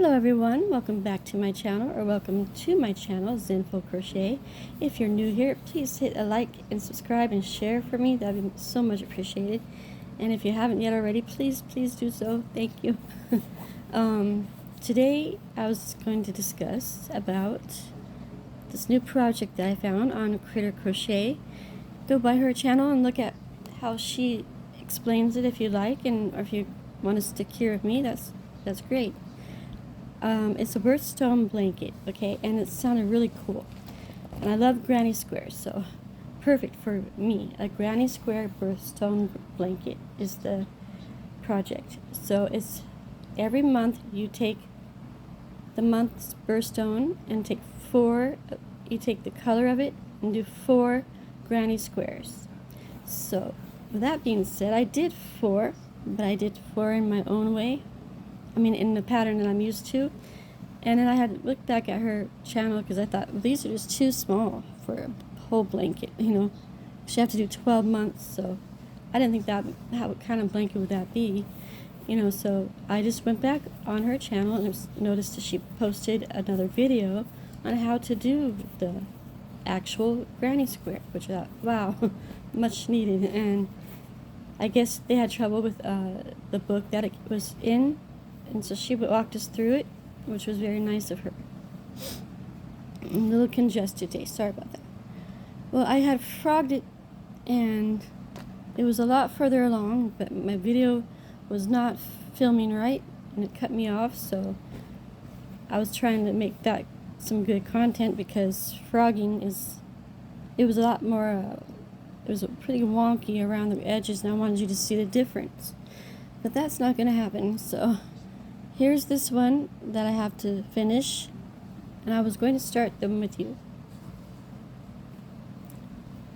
Hello everyone, welcome back to my channel, or welcome to my channel, Zenful Crochet. If you're new here, please hit a like and subscribe and share for me. That would be so much appreciated. And if you haven't yet already, please do so. Thank you. Today I was going to discuss about this new project that I found on Critter Crochet. Go by her channel and look at how she explains it if you like, or if you want to stick here with me, that's great. It's a Birthstone blanket, okay, and it sounded really cool. And I love granny squares, so perfect for me. A granny square Birthstone blanket is the project. So it's every month you take the month's Birthstone and take you take the color of it and do 4 granny squares. So with that being said, I did 4, but I did 4 in my own way. I mean, in the pattern that I'm used to. And then I had looked back at her channel because I thought, well, these are just too small for a whole blanket, you know. She have to do 12 months, so I didn't think what kind of blanket would that be, you know. So I just went back on her channel and noticed that she posted another video on how to do the actual granny square, which I thought, wow, much needed. And I guess they had trouble with the book that it was in. And so she walked us through it, which was very nice of her. A little congested day, sorry about that. Well, I had frogged it, and it was a lot further along, but my video was not filming right, and it cut me off, so I was trying to make that some good content, because frogging it was a lot more, it was pretty wonky around the edges, and I wanted you to see the difference. But that's not going to happen, so here's this one that I have to finish, and I was going to start them with you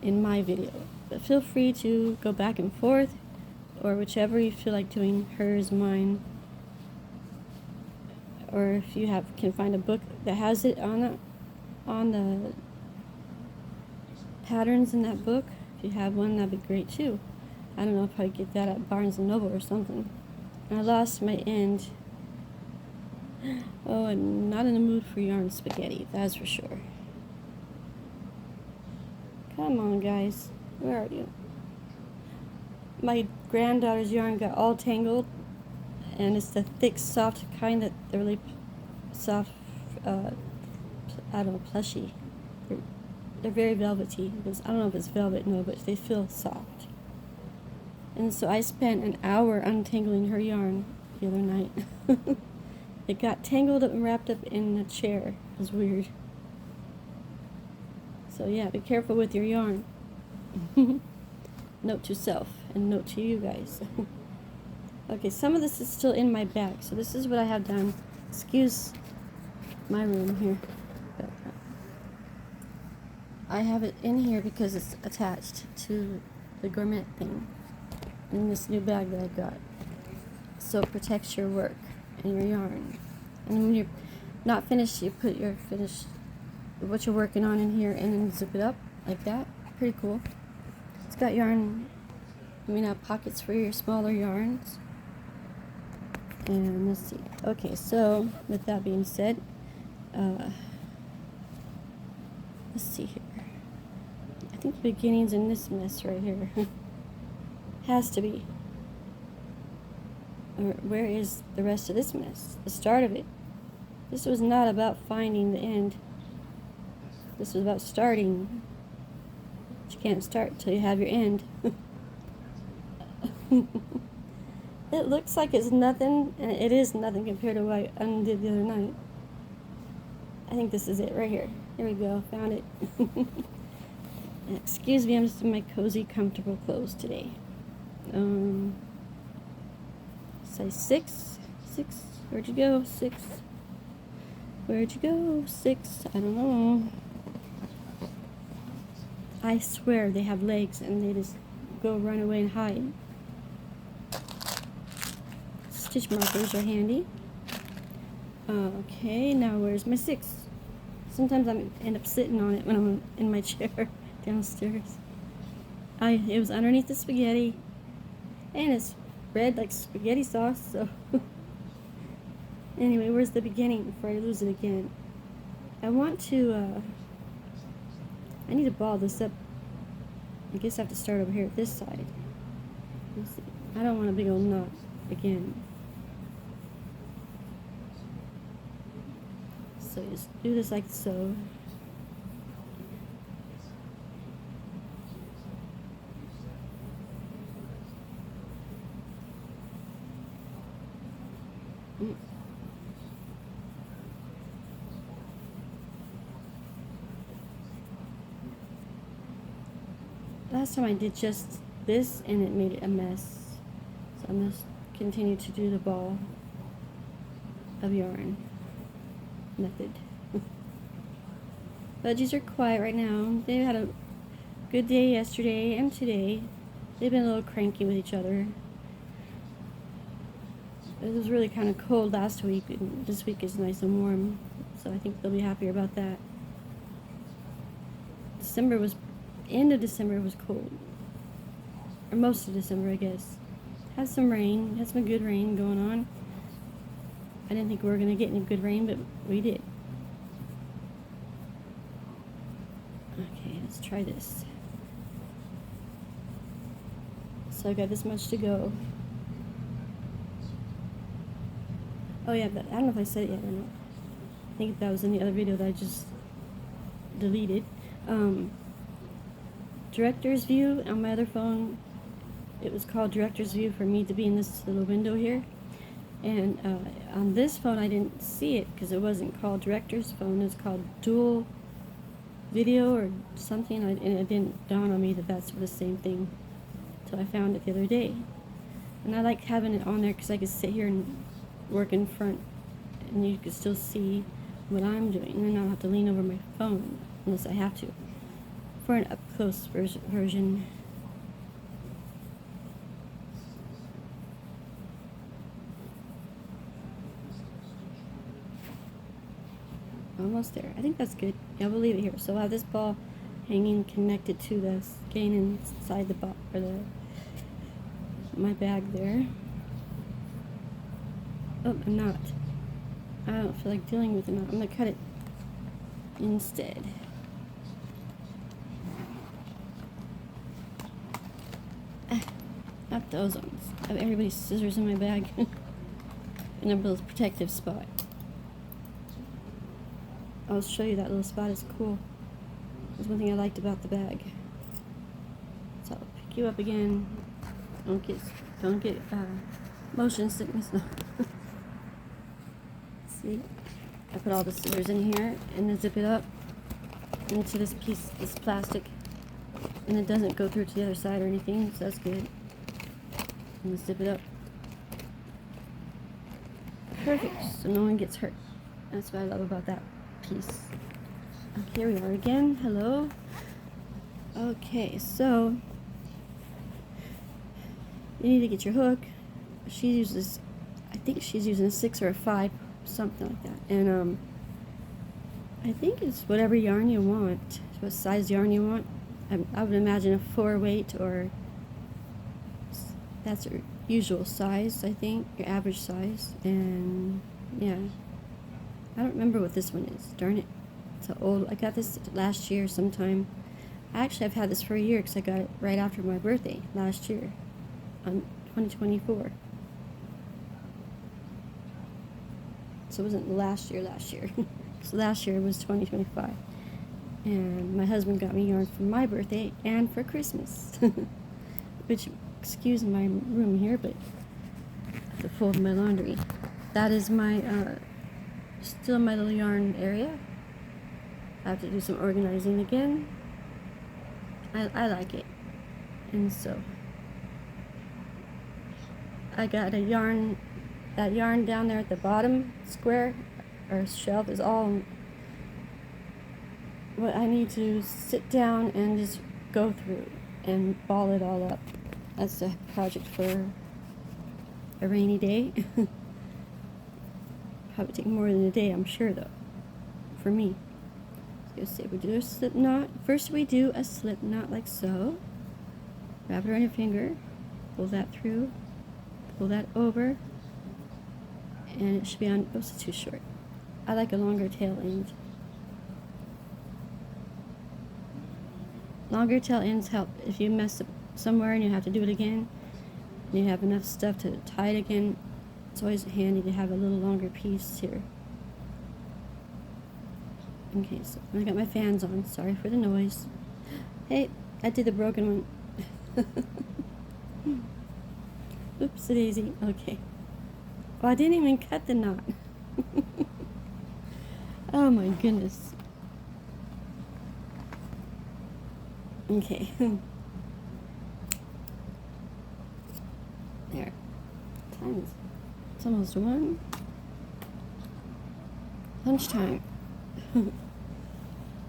in my video. But feel free to go back and forth, or whichever you feel like doing, hers, mine. Or if you can find a book that has it on the patterns in that book. If you have one, that'd be great too. I don't know if I get that at Barnes & Noble or something. And I lost my end. Oh, I'm not in the mood for yarn spaghetti, that's for sure. Come on, guys. Where are you? My granddaughter's yarn got all tangled, and it's the thick, soft kind that they're really soft, I don't know, plushy. They're very velvety. I don't know if it's velvet, no, but they feel soft. And so I spent an hour untangling her yarn the other night. It got tangled up and wrapped up in a chair. It was weird. So yeah, be careful with your yarn. Note to self, and note to you guys. Okay, some of this is still in my bag, so this is what I have done. Excuse my room here. But I have it in here because it's attached to the gourmet thing in this new bag that I got. So it protects your work and your yarn. And when you're not finished, you put what you're working on in here, and then zip it up like that. Pretty cool. It's got yarn, pockets for your smaller yarns. And let's see. Okay, so with that being said, let's see here. I think the beginning's in this mess right here. Has to be. Or where is the rest of this mess? The start of it. This was not about finding the end. This was about starting. But you can't start until you have your end. It looks like it's nothing, and it is nothing compared to what I undid the other night. I think this is it right here. Here we go. Found it. Excuse me, I'm just in my cozy, comfortable clothes today. Size 6? Where'd you go? 6. Where'd you go? 6. I don't know. I swear they have legs and they just go run away and hide. Stitch markers are handy. Okay, now where's my 6? Sometimes I end up sitting on it when I'm in my chair downstairs. It was underneath the spaghetti, and it's red like spaghetti sauce, so Anyway, where's the beginning before I lose it again? I want to, I need to ball this up. I guess I have to start over here at this side. Let's see. I don't want a big old knot again. So just do this like so. Last time I did just this and it made it a mess. So I'm going to continue to do the ball of yarn method. Budgies are quiet right now. They had a good day yesterday and today. They've been a little cranky with each other. It was really kind of cold last week, and this week is nice and warm, so I think they'll be happier about that. End of December was cold, or most of December, I guess. Had some rain, had some good rain going on. I didn't think we were going to get any good rain, but we did. Okay, let's try this. So I got this much to go. Oh yeah, I don't know if I said it yet or not. I think that was in the other video that I just deleted. Director's view on my other phone. It was called director's view for me to be in this little window here. And on this phone I didn't see it because it wasn't called director's phone. It's called dual video or something. And it didn't dawn on me that that's the same thing until I found it the other day. And I like having it on there because I could sit here and work in front and you can still see what I'm doing, and I don't have to lean over my phone unless I have to for an up-close version. Almost there. I think that's good. Yeah, we'll leave it here. So I'll have this ball hanging connected to the skein inside the ball, or my bag there. Oh, a knot. I don't feel like dealing with a knot. I'm going to cut it instead. Not those ones. I have everybody's scissors in my bag. In a little protective spot. I'll show you that little spot. Is cool. That's one thing I liked about the bag. So I'll pick you up again. Don't get motion sickness. No. See, I put all the scissors in here and then zip it up into this piece, this plastic, and it doesn't go through to the other side or anything, so that's good. And zip it up. Perfect, so no one gets hurt. That's what I love about that piece. Okay, here we are again. Hello. Okay, so you need to get your hook. She uses, I think she's using a 6 or a 5, something like that. And I think it's whatever yarn you want, what size yarn you want. I would imagine a 4 weight, or that's your usual size, I think, your average size. And yeah, I don't remember what this one is. Darn it, it's old. I got this last year sometime. Actually, I've had this for a year because I got it right after my birthday last year, on 2024. So it wasn't last year. So last year was 2025. And my husband got me yarn for my birthday and for Christmas. Which, excuse my room here, but I have to fold my laundry. That is my, still my little yarn area. I have to do some organizing again. I like it. And so I got a yarn, that yarn down there at the bottom square or shelf is all what I need to sit down and just go through and ball it all up. That's a project for a rainy day. Probably take more than a day, I'm sure, though, for me. So say we do a slip knot. First we do a slip knot like so. Wrap it around your finger, pull that through, pull that over, and it should be on, oops, it's too short. I like a longer tail end. Longer tail ends help if you mess up somewhere and you have to do it again, and you have enough stuff to tie it again. It's always handy to have a little longer piece here. Okay, so I got my fans on. Sorry for the noise. Hey, I did the broken one. Oops, daisy. Okay. Well, I didn't even cut the knot. Oh my goodness. Okay. There. Time is, it's almost 1. Lunchtime.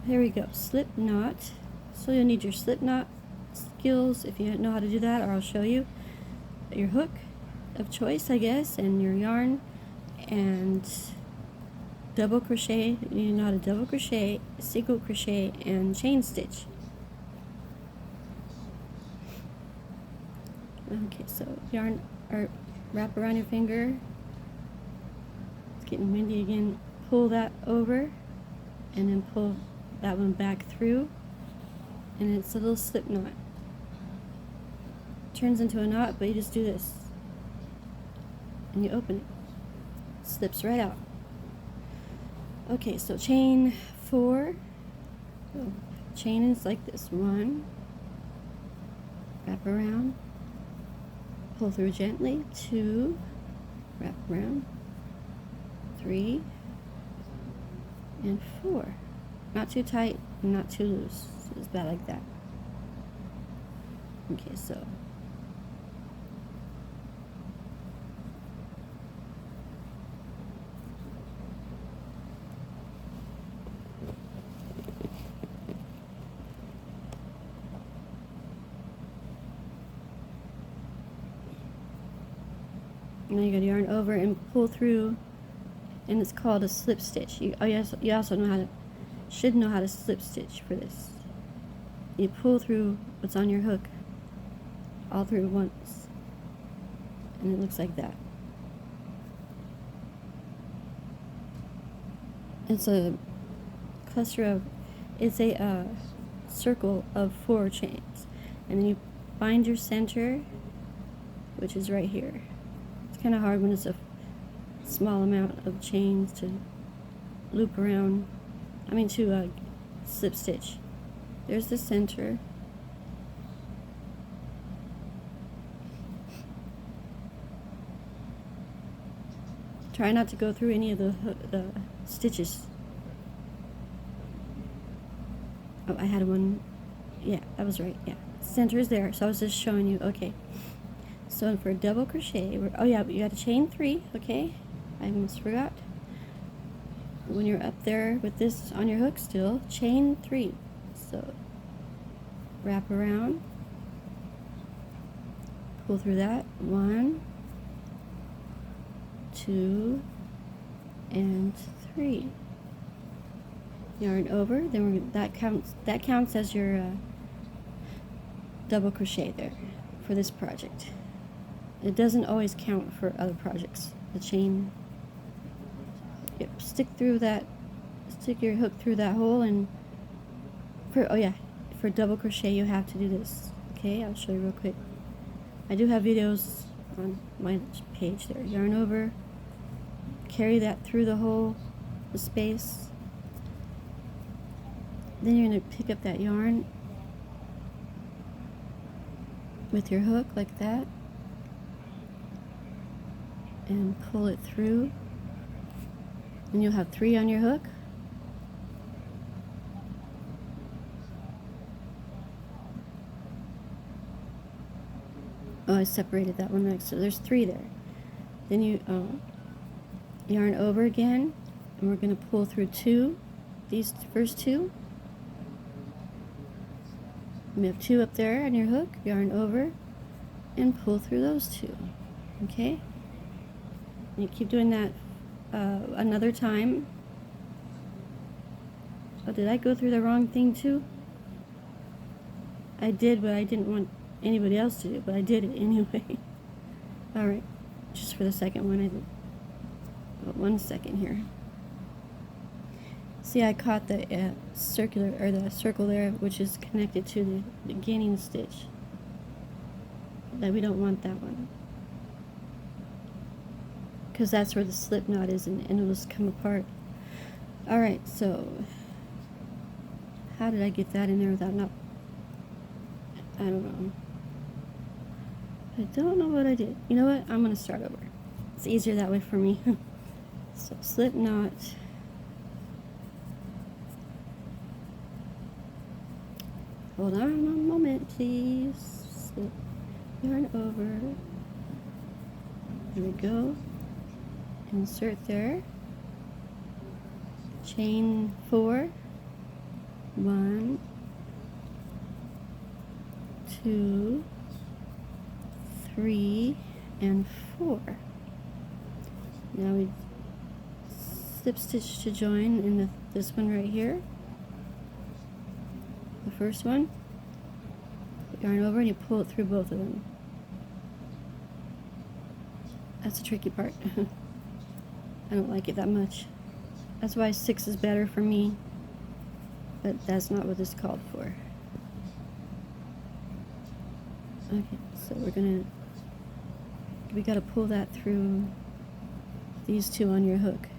Here we go. Slip knot. So you'll need your slip knot skills if you know how to do that, or I'll show you. Your hook of choice, I guess, and your yarn, and double crochet. You know how to double crochet, single crochet, and chain stitch. Okay, so yarn or wrap around your finger. It's getting windy again. Pull that over, and then pull that one back through, and it's a little slip knot. Turns into a knot, but you just do this, and you open it. Slips right out. Okay, so chain 4. So chain is like this: 1, wrap around, pull through gently, 2, wrap around, 3, and 4. Not too tight, not too loose. So it's about like that. Okay, so now you gotta yarn over and pull through, and it's called a slip stitch. You also should know how to slip stitch for this. You pull through what's on your hook all through once, and it looks like that. It's a circle of 4 chains, and then you bind your center, which is right here. It's kind of hard when it's a small amount of chains to loop around. To slip stitch. There's the center. Try not to go through any of the stitches. Oh, I had one. Yeah, that was right. Yeah, center is there. So I was just showing you. Okay. So for double crochet, you got to chain 3. Okay, I almost forgot. When you're up there with this on your hook still, chain 3. So wrap around, pull through that, 1, 2, and 3. Yarn over. Then that counts as your double crochet there for this project. It doesn't always count for other projects. The chain. Yep, stick your hook through that hole, and for double crochet you have to do this. Okay, I'll show you real quick. I do have videos on my page there. Yarn over, carry that through the hole, the space. Then you're going to pick up that yarn with your hook like that and pull it through. And you'll have 3 on your hook. Oh, I separated that one next, so there's 3 there. Then you yarn over again, and we're going to pull through 2, these first 2. We have 2 up there on your hook, yarn over, and pull through those 2. Okay? And you keep doing that another time. Oh, did I go through the wrong thing too? I did, but I didn't want anybody else to do it, but I did it anyway. Alright, just for the second one I did. 1 second here. See, I caught the circular, or the circle there, which is connected to the beginning stitch. That we don't want that one, because that's where the slip knot is, and it will just come apart. Alright, so how did I get that in there without not, I don't know. I don't know what I did. You know what? I'm going to start over. It's easier that way for me. So slip knot. Hold on a moment, please. Slip yarn over. There we go. Insert there. Chain 4. 1, 2, 3, and 4. Now we slip stitch to join in this one right here. The first one. Yarn over and you pull it through both of them. That's the tricky part. I don't like it that much. That's why 6 is better for me. But that's not what this called for. Okay, so we gotta pull that through these two on your hook.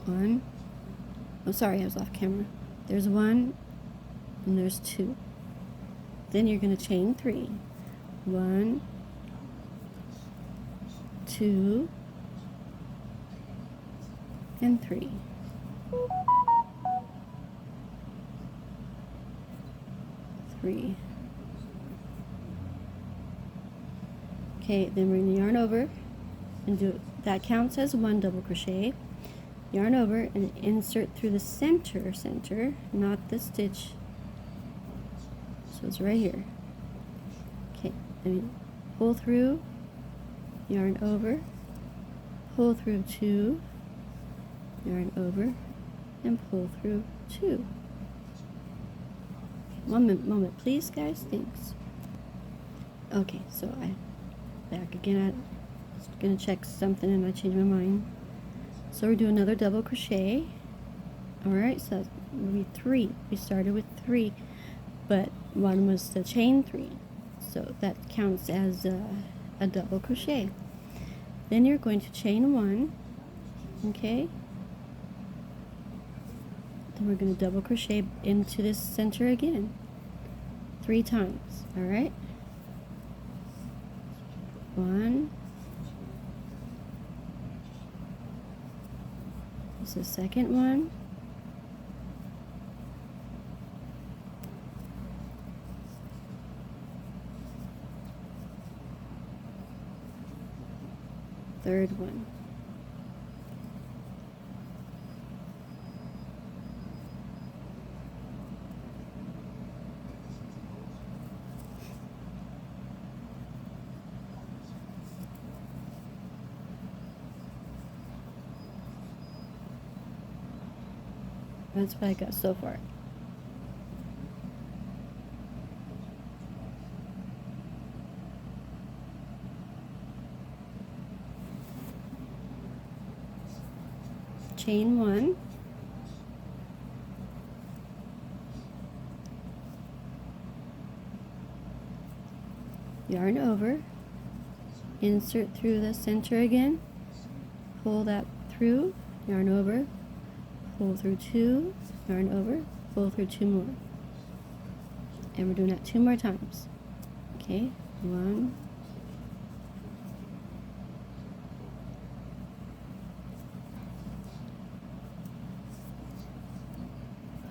1. Oh, sorry, I was off camera. There's 1, and there's 2. Then you're gonna chain 3. 1, 2, and 3. Okay, then we're going to yarn over and do that counts as 1 double crochet. Yarn over and insert through the center, not the stitch. So it's right here. Okay, then pull through, yarn over, pull through 2, yarn over, and pull through 2. One moment, please, guys. Thanks. Okay, so I back again. I was gonna check something and I changed my mind. So we're doing another double crochet. All right, so that will be 3. We started with 3, but 1 was the chain 3, so that counts as a double crochet. Then you're going to chain 1. Okay. Then we're going to double crochet into this center again 3 times. All right, 1, this is the second one, third one. That's what I got so far. Chain 1, yarn over, insert through the center again, pull that through, yarn over, pull through 2, yarn over, pull through 2 more, and we're doing that 2 more times. Okay, 1,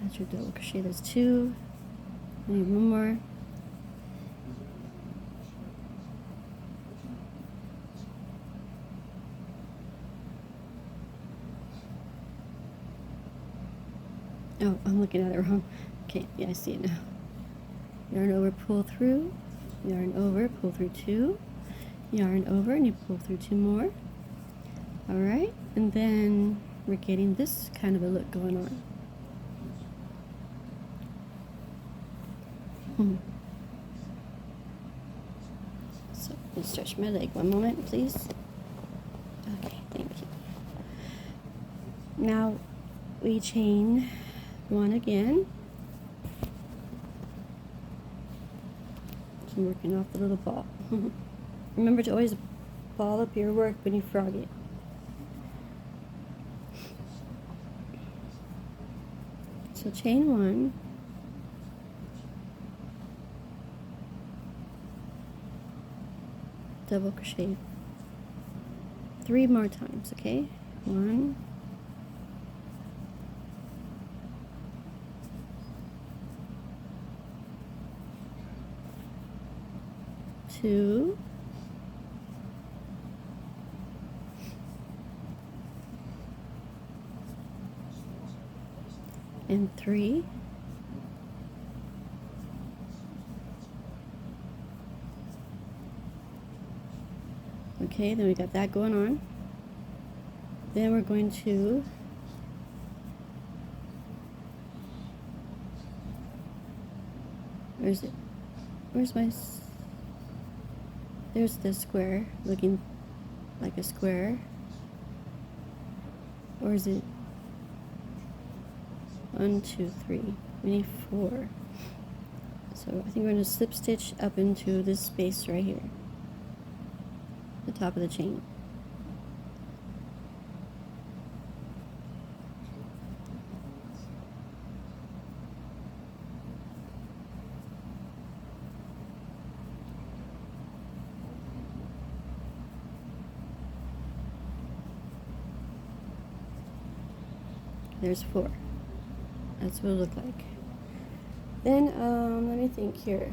that's your double crochet. There's 2. I need 1 more. Oh, I'm looking at it wrong. Okay, yeah, I see it now. Yarn over, pull through, yarn over, pull through 2, yarn over, and you pull through 2 more. All right, and then we're getting this kind of a look going on. So And stretch my leg. One moment, please. Okay, thank you. Now we chain 1 again. So I'm working off the little ball. Remember to always ball up your work when you frog it. So chain 1. Double crochet 3 more times, okay? 1, 2, and 3. Okay, then we got that going on. Then we're going to where's it? Where's my there's the square looking like a square. Or is it 1, 2, 3? We need 4. So I think we're going to slip stitch up into this space right here, the top of the chain. There's 4. That's what it'll look like. Then, let me think here.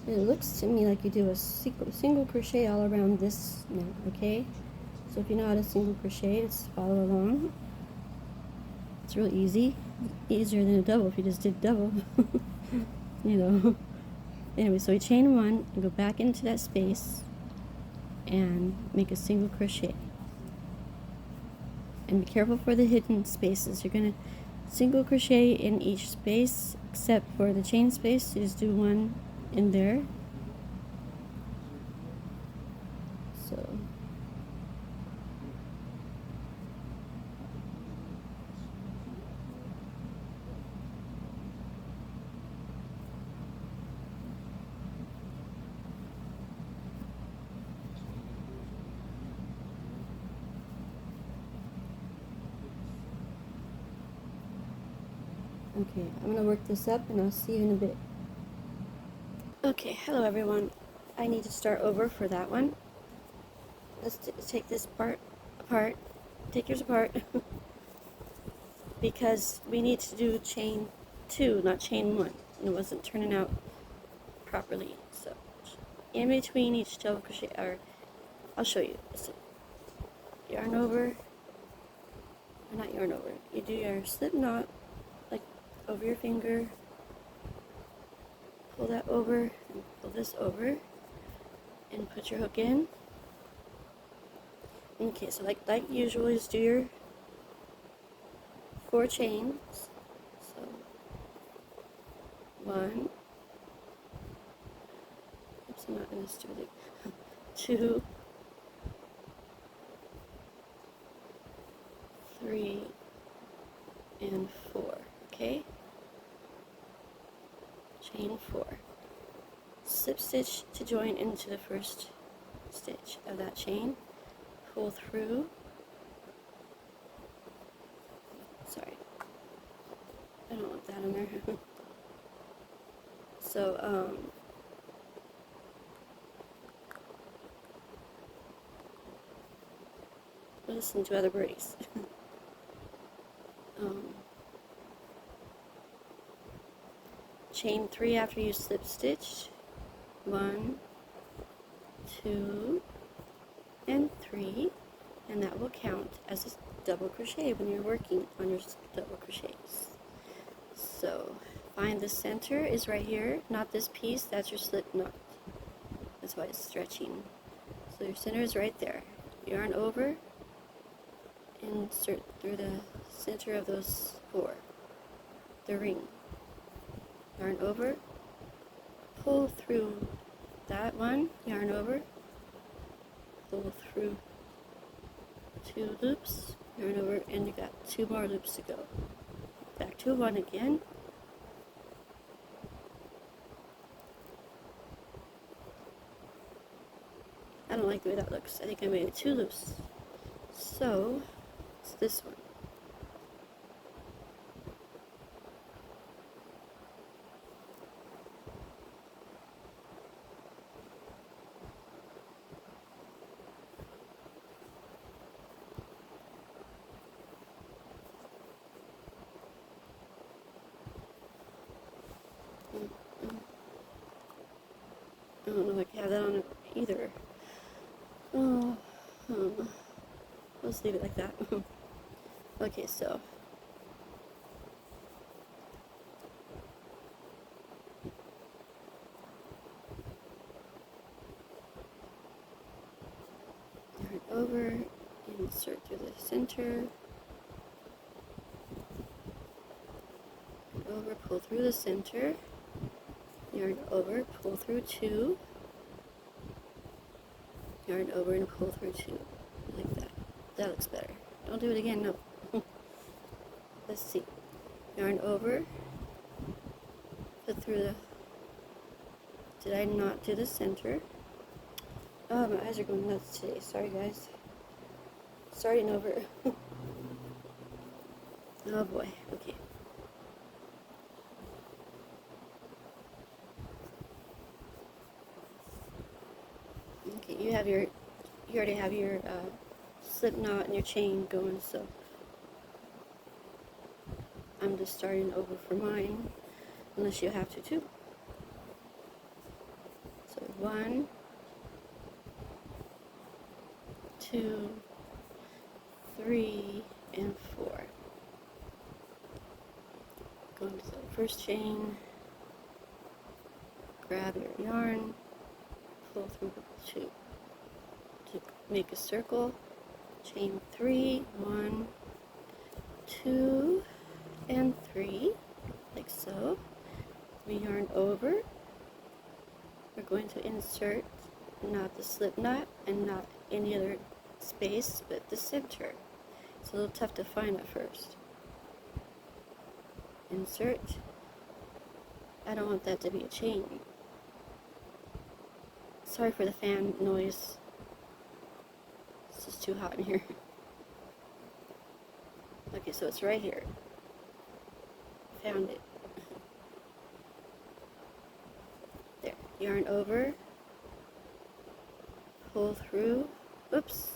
It looks to me like you do a single crochet all around this now, okay? So if you know how to single crochet, just follow along. It's real easy. Easier than a double if you just did double. You know. Anyway, so we chain 1 and go back into that space and make a single crochet. And be careful for the hidden spaces. You're going to single crochet in each space except for the chain space. You just do 1 in there. So okay, I'm going to work this up and I'll see you in a bit. Okay, hello everyone. I need to start over for that one. Let's take this part apart. Take yours apart. Because we need to do chain 2, not chain 1. And it wasn't turning out properly. So, in between each double crochet, or I'll show you. So, yarn over, or not yarn over. You do your slip knot, like over your finger. Pull that over, and pull this over, and put your hook in. Okay, so like usual, just do your 4 chains. So 1. Oops, I'm not gonna do it. 2, 3, and 4. Okay. Chain 4. Slip stitch to join into the first stitch of that chain. Pull through. Sorry, I don't want that in there. So listen to other birdies. Chain 3 after you slip stitch. 1, 2, and 3, and that will count as a double crochet when you're working on your double crochets. So find the center is right here, not this piece. That's your slip knot. That's why it's stretching. So your center is right there. Yarn over, insert through the center of those four, the ring. Yarn over, pull through that one, yarn over, pull through 2 loops, yarn over, and you got 2 more loops to go. Back to 1 again. I don't like the way that looks. I think I made it too loose. So, it's this one. I don't know if I can have that on it either. Oh, let's leave it like that. Okay, so yarn over, insert through the center, yarn over, pull through the center, yarn over, pull through 2, yarn over and pull through 2, like that. That looks better. Don't do it again, no. Let's see. Yarn over, put through the, did I not do the center? Oh, my eyes are going nuts today. Sorry, guys. Starting over. Oh boy, okay. Okay, you already have your slip knot and your chain going, so I'm just starting over for mine, unless you have to too. So 1, 2, 3, and 4. Go into the first chain, grab your yarn, pull through 2 to make a circle, chain 3, 1, 2, and 3, like so. We yarn over. We're going to insert not the slip knot and not any other space but the center. It's a little tough to find at first. Insert. I don't want that to be a chain. Sorry for the fan noise. It's just too hot in here. Okay, so it's right here. Found it. There. Yarn over. Pull through. Oops.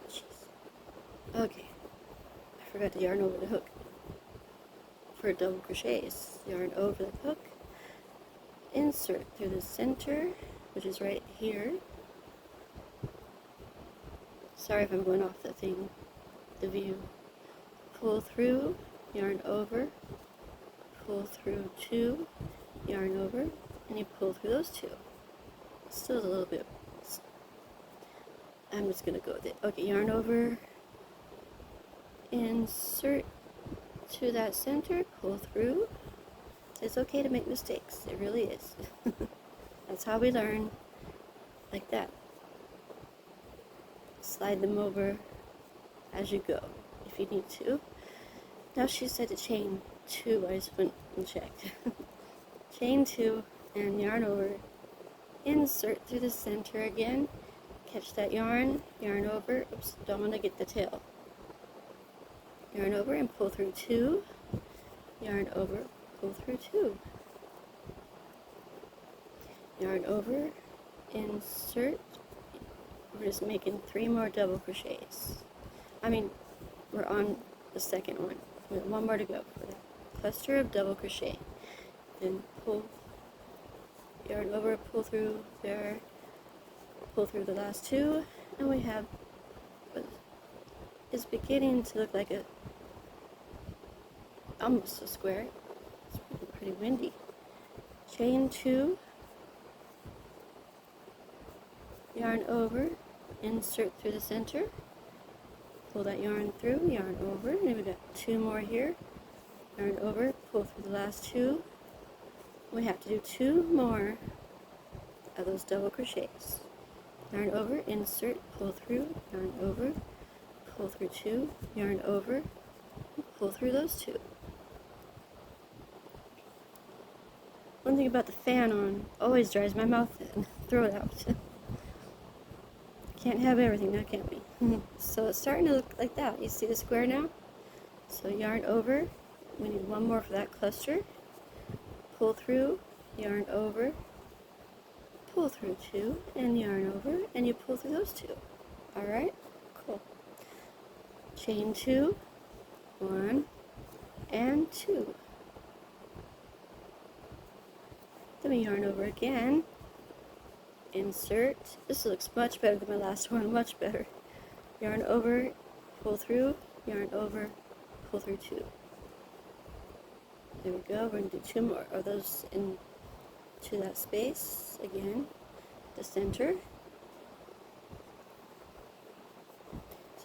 Jeez. Okay. I forgot to yarn over the hook. For double crochets, yarn over the hook. Insert through the center, which is right here. Sorry if I'm going off the thing, the view. Pull through, yarn over, pull through 2, yarn over, and you pull through those 2. Still a little bit. I'm just gonna go with it. Okay, yarn over, insert to that center, pull through. It's okay to make mistakes. It really is. That's how we learn. Like that. Slide them over as you go, if you need to. Now she said to chain 2. I just went and checked. Chain 2 and yarn over. Insert through the center again. Catch that yarn. Yarn over. Oops, don't want to get the tail. Yarn over and pull through 2. Yarn over. Pull through 2. Yarn over, insert. We're just making 3 more double crochets. I mean, we're on the second one. We have 1 more to go for that cluster of double crochet. Then pull, yarn over, pull through there, pull through the last 2, and we have what is beginning to look like a almost a square. It's pretty windy. Chain 2, yarn over, insert through the center, pull that yarn through, yarn over, and we've got 2 more here, yarn over, pull through the last 2. We have to do 2 more of those double crochets. Yarn over, insert, pull through, yarn over, pull through 2, yarn over, pull through those 2. One thing about the fan on always dries my mouth in. Throw it out. Can't have everything now, can we? So it's starting to look like that. You see the square now? So yarn over. We need 1 more for that cluster. Pull through, yarn over, pull through 2, and yarn over, and you pull through those 2. Alright? Cool. Chain 2, 1, and 2. Then we yarn over again, insert. This looks much better than my last one, much better. Yarn over, pull through, yarn over, pull through 2. There we go. We're going to do 2 more of those into that space again, the center.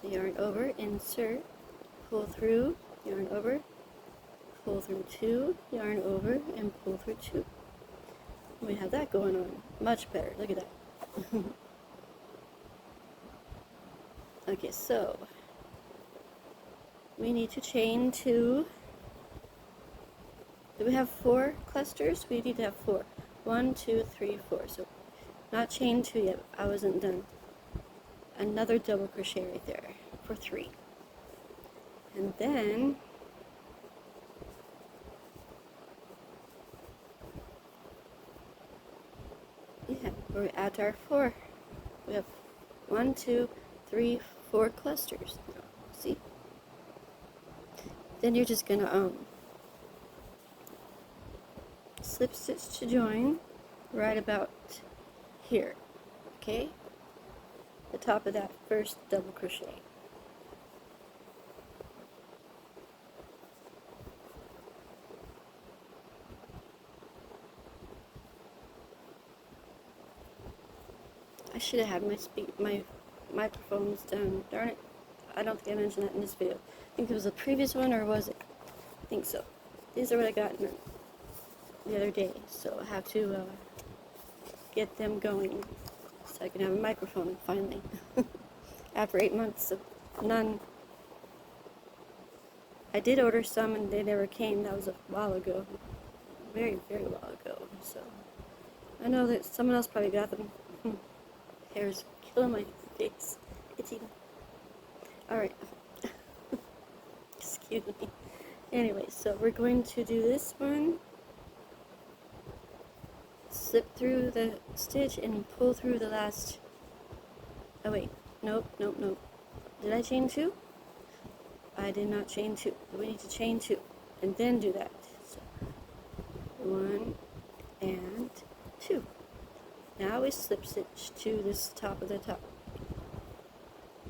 So yarn over, insert, pull through, yarn over, pull through 2, yarn over, and pull through 2. We have that going on. Much better. Look at that. Okay, so we need to chain 2. Do we have 4 clusters? We need to have 4. 1, 2, 3, 4. So not chain 2 yet. I wasn't done. Another double crochet right there for 3. And then we're at our 4. We have 1, 2, 3, 4 clusters. See? Then you're just gonna slip stitch to join right about here. Okay? The top of that first double crochet. I should have had my microphones down. Darn it. I don't think I mentioned that in this video. I think it was the previous one, or was it? I think so. These are what I got the other day, so I have to get them going so I can have a microphone finally. After 8 months of none. I did order some and they never came. That was a while ago. Very, very while ago. So I know that someone else probably got them. Hair's killing my face. Itchy. Alright. Excuse me. Anyway, so we're going to do this one. Slip through the stitch and pull through the last. Oh wait. Nope. Did I chain 2? I did not chain 2. We need to chain 2 and then do that. So 1 and 2. Now we slip stitch to this top of the top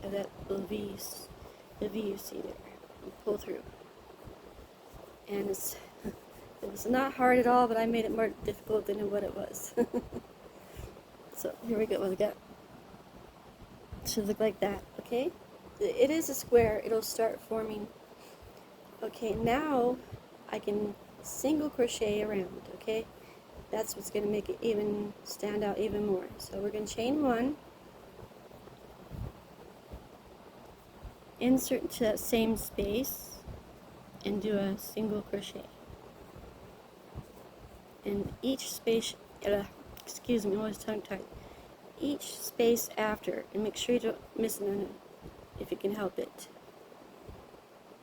of that little V, the V you see there, and pull through. And it was not hard at all, but I made it more difficult than what it was. So here we go. We got. It should look like that. Okay. It is a square. It'll start forming. Okay. Now I can single crochet around. Okay. That's what's going to make it even stand out even more. So we're going to chain 1, insert into that same space, and do a single crochet. And each space, excuse me, I'm always tongue-tied. Each space after, and make sure you don't miss none if you can help it,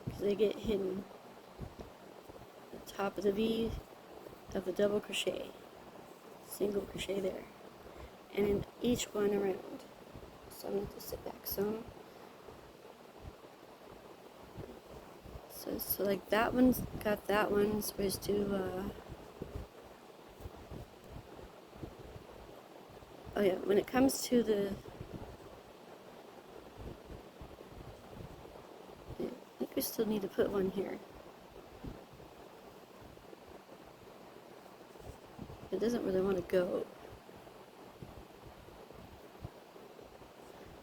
because they get hidden. The top of the V of the double crochet, single crochet there, and in each one around. So I'm going to sit back some. So like that one's got that one, supposed to oh yeah, when it comes to the, I think we still need to put one here. it doesn't really want to go.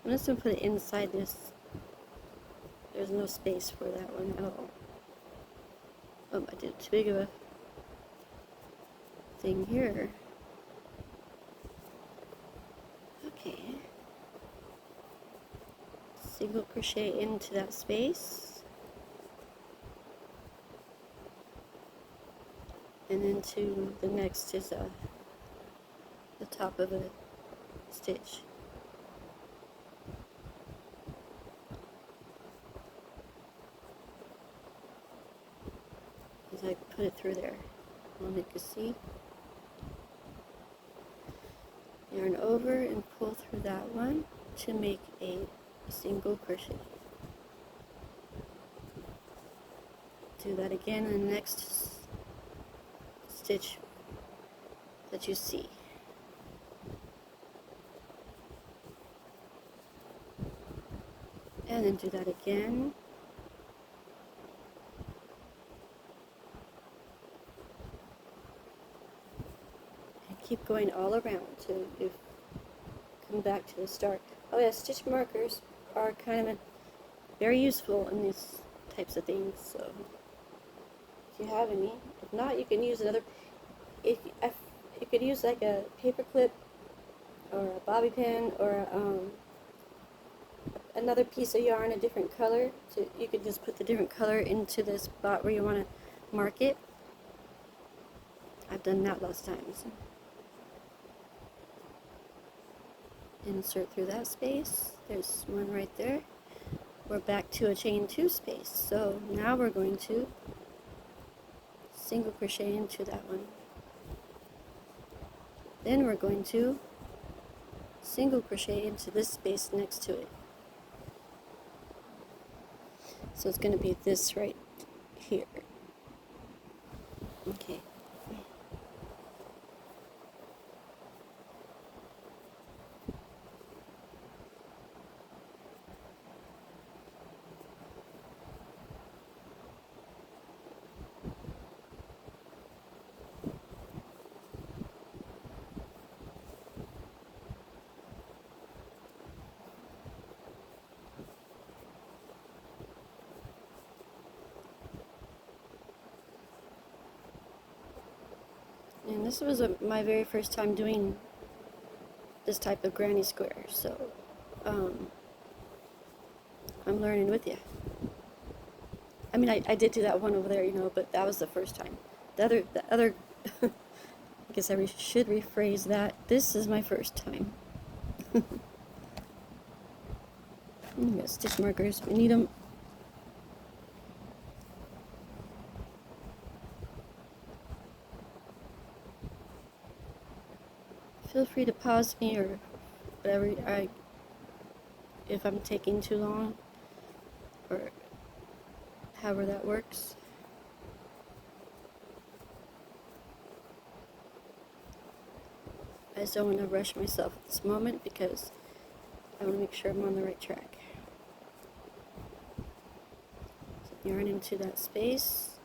I'm just going to put it inside this. There's no space for that one at all. Oh, I did too big of a thing here. Okay. Single crochet into that space. And into the next is the top of a stitch. As I put it through there, I'll make a C. Yarn over and pull through that one to make a single crochet. Do that again in the next stitch that you see. And then do that again. And keep going all around till you come back to the start. Oh yeah, stitch markers are kind of very useful in these types of things, so if you have any. If not, you can use another. If you could use like a paper clip or a bobby pin or another piece of yarn, a different color. So you could just put the different color into the spot where you want to mark it. I've done that lots of times. Insert through that space. There's one right there. We're back to a chain 2 space. So now we're going to single crochet into that one. Then we're going to single crochet into this space next to it. So it's going to be this right here. Okay. And this was my very first time doing this type of granny square, so I'm learning with you. I mean, I did do that one over there, you know, but that was the first time. The other, I guess I should rephrase that. This is my first time. We got stitch markers. We need them. Feel free to pause me or whatever if I'm taking too long or however that works. I just don't want to rush myself at this moment because I want to make sure I'm on the right track. So yarn into that space,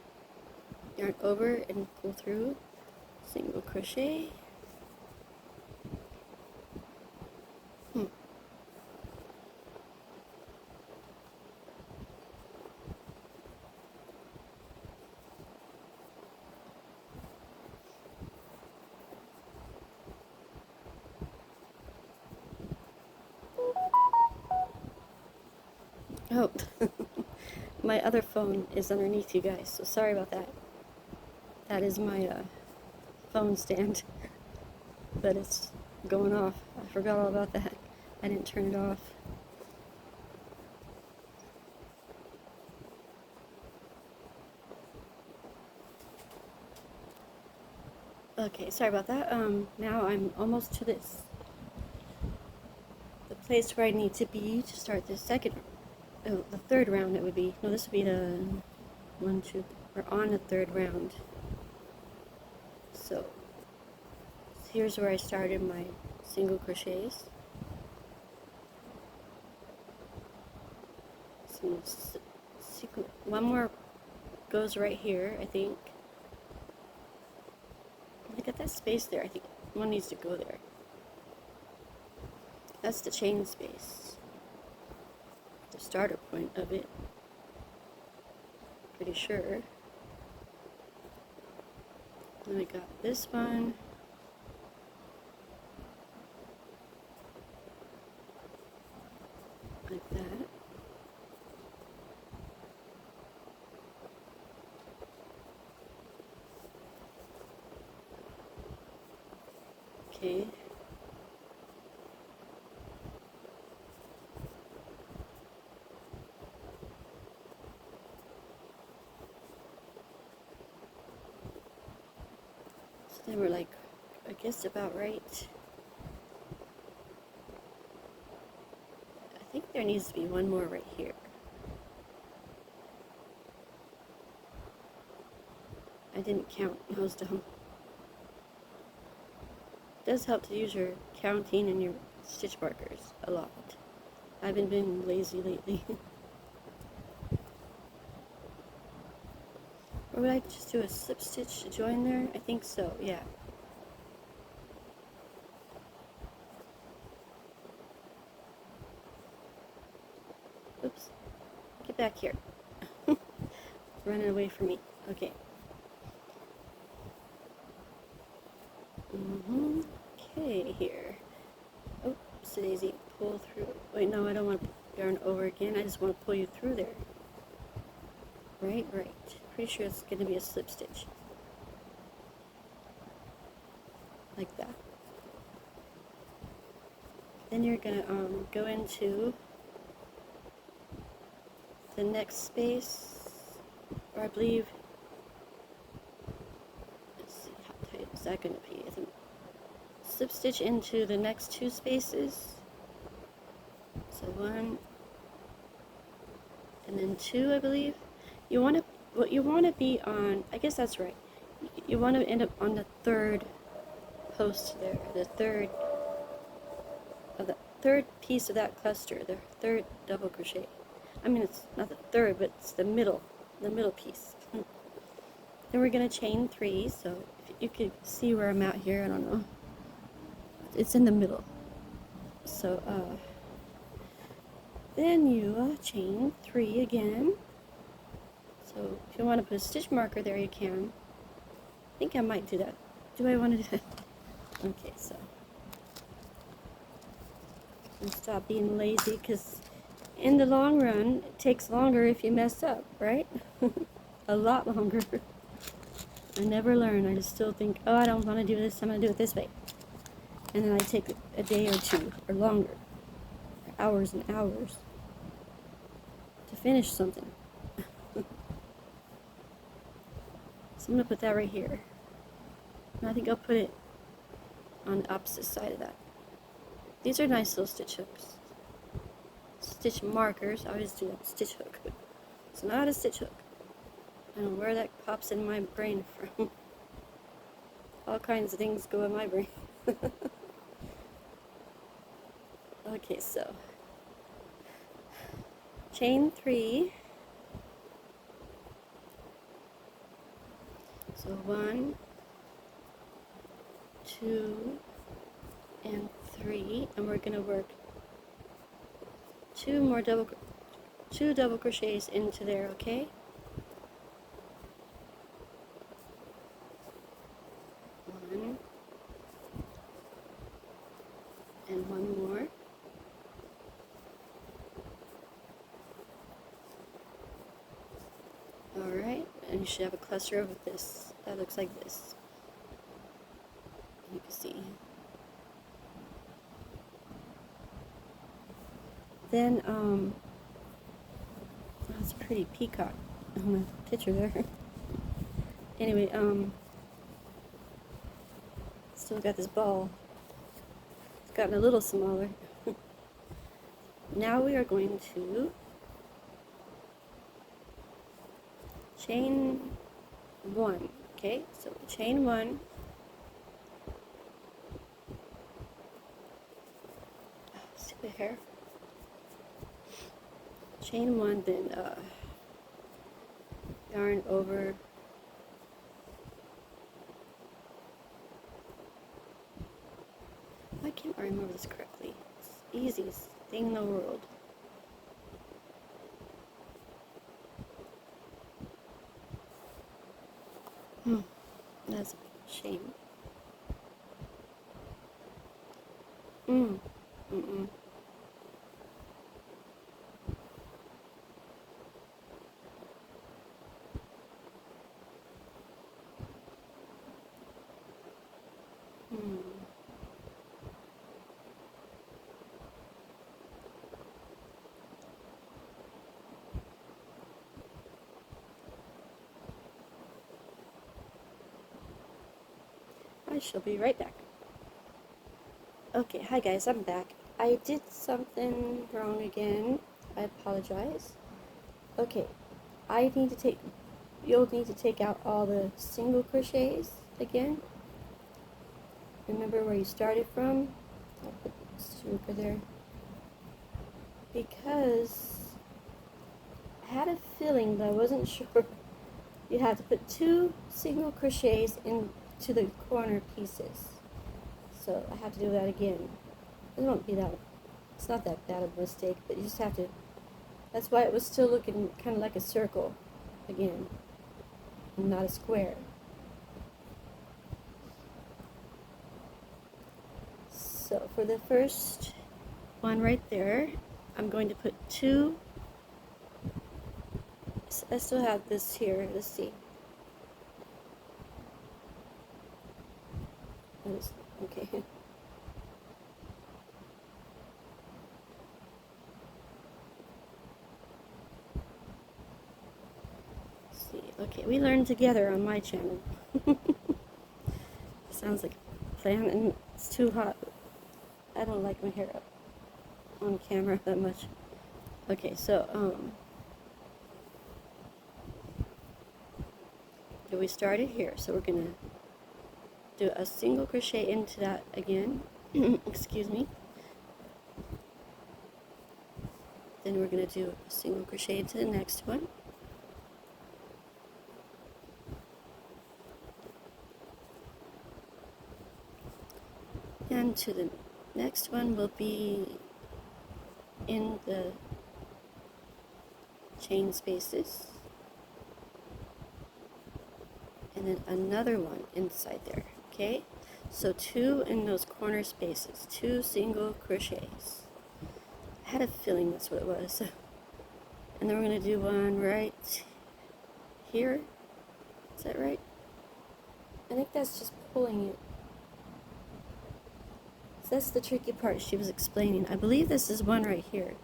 yarn over and pull through, single crochet. Oh, my other phone is underneath you guys, so sorry about that. That is my phone stand, but it's going off. I forgot all about that. I didn't turn it off. Okay, sorry about that. Now I'm almost to the place where I need to be to start the the third round. It would be, no, this would be the we're on the third round. So here's where I started my single crochets. One more goes right here, I think. Look at that space there, I think one needs to go there. That's the chain space, the starter point of it. Pretty sure. Then we got this one. Like that. Okay. So then we're like, I guess about right. I think there needs to be one more right here. I didn't count. I was dumb. It does help to use your counting and your stitch markers a lot. I've been being lazy lately. Or would I just do a slip stitch to join there? I think so, yeah. Oops. Get back here. Running away from me. Okay. Okay, here. Oh, daisy, pull through. Wait, no, I don't want to yarn over again. I just want to pull you through there. Right. Pretty sure it's going to be a slip stitch. Like that. Then you're going to go into the next space, or I believe, let's see, how tight is that going to be? I think slip stitch into the next two spaces. So one, and then two, I believe. What you want to be on, I guess that's right. You want to end up on the third post there, the third piece of that cluster, the third double crochet. I mean, it's not the third, but it's the middle piece. Then we're going to chain 3, so if you could see where I'm at here, I don't know. It's in the middle. So, then you chain 3 again. So, if you want to put a stitch marker there, you can. I think I might do that. Do I want to do that? Okay, so. And stop being lazy, because in the long run, it takes longer if you mess up, right? A lot longer. I never learn. I just still think, oh, I don't want to do this, I'm going to do it this way. And then I take a day or two, or longer, or hours and hours, to finish something. So I'm going to put that right here. And I think I'll put it on the opposite side of that. These are nice little stitch hooks. Stitch markers. I always do that. Stitch hook. It's not a stitch hook. I don't know where that pops in my brain from. All kinds of things go in my brain. Okay, so chain 3. So 1, 2, and 3, and we're going to work two double crochets into there, okay? One and one more. Alright, and you should have a cluster of this that looks like this. You can see. Then, that's a pretty peacock on the picture there. Anyway, still got this ball. It's gotten a little smaller. Now we are going to chain 1. Okay, so chain 1. Stupid hair. Chain 1, then yarn over can't remember this correctly? It's the easiest thing in the world. That's a shame. Mm-mm. I shall be right back. Okay, hi guys, I'm back. I did something wrong again. I apologize. Okay, you'll need to take out all the single crochets again. Remember where you started from? I'll put Suka there. Because I had a feeling, but I wasn't sure. You have to put 2 single crochets into the corner pieces. So I have to do that again. It won't be that, it's not that bad of a mistake, but you just have to, that's why it was still looking kind of like a circle again, and not a square. So for the first one right there, I'm going to put 2, I still have this here, let's see. Okay. See, okay, we learn together on my channel. Sounds like a plan, and it's too hot. I don't like my hair up on camera that much. Okay, so we started here, so we're gonna do a single crochet into that again. Excuse me. Then we're gonna do a single crochet into the next one. And to the next one will be in the chain spaces. And then another one inside there, okay? So 2 in those corner spaces, 2 single crochets. I had a feeling that's what it was. And then we're going to do one right here. Is that right? I think that's just pulling it. So that's the tricky part she was explaining. I believe this is one right here.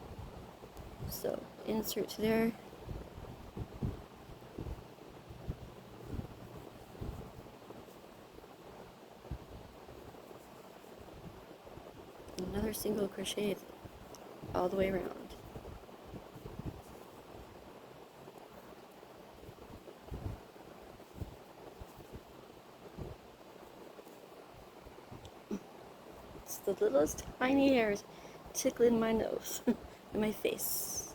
So insert to there. Another single crochet all the way around. It's the littlest tiny hairs tickling my nose and my face.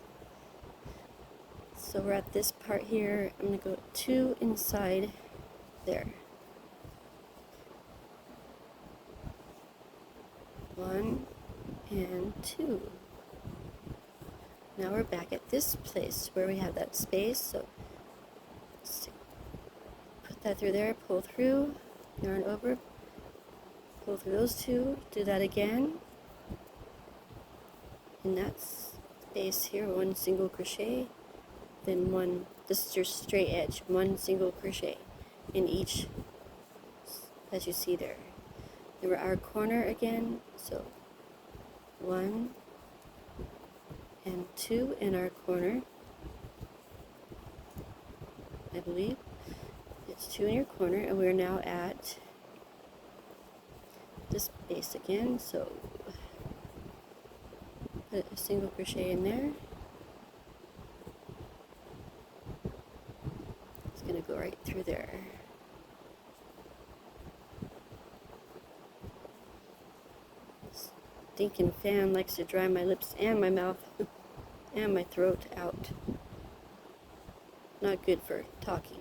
So we're at this part here. I'm going to go 2 inside there. 1 and 2. Now we're back at this place where we have that space, so put that through there, pull through, yarn over, pull through those 2, do that again, and that's space here, 1 single crochet, then 1, this is your straight edge, 1 single crochet in each, as you see there. Then we're our corner again, so 1 and 2 in our corner, I believe. It's 2 in your corner, and we're now at this base again, so put a single crochet in there. It's going to go right through there. Stinking fan likes to dry my lips and my mouth and my throat out. Not good for talking.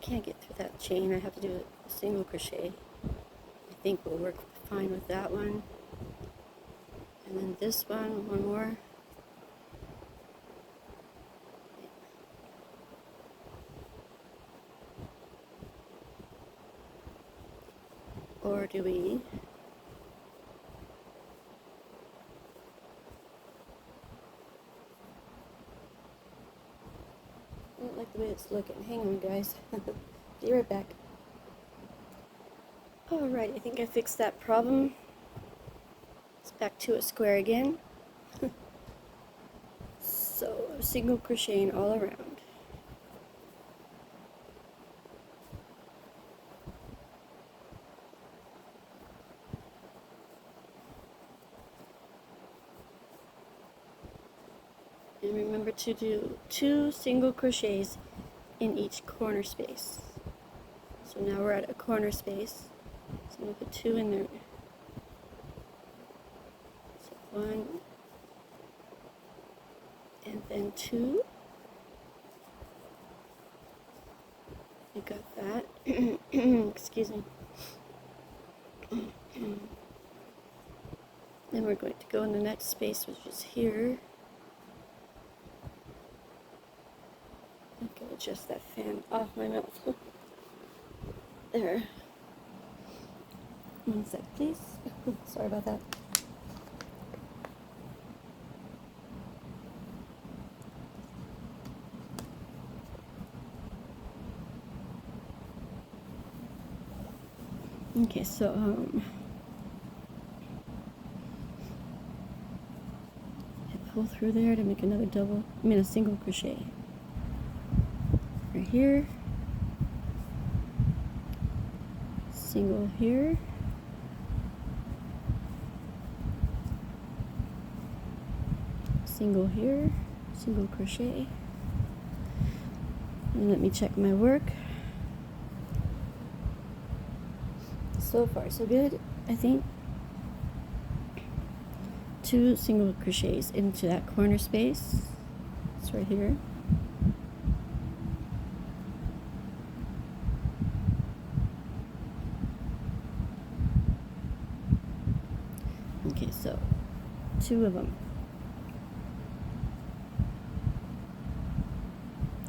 can't get through that chain, I have to do a single crochet. I think we'll work fine with that one. And then this one more. Or do we I don't like the way it's looking. Hang on, guys. Be right back. Alright, I think I fixed that problem. It's back to a square again. So, single crocheting all around. And remember to do 2 single crochets in each corner space. So now we're at a corner space. So I'm going to put 2 in there. So 1 and then 2. You got that. Excuse me. Then we're going to go in the next space, which is here. I can adjust that fan off my mouth. There. 1 sec, please. Sorry about that. Okay, so I pull through there to make another a single crochet. Right here, single here, single here, single crochet, and let me check my work. So far so good, I think. 2 single crochets into that corner space. It's right here. Okay, so 2 of them.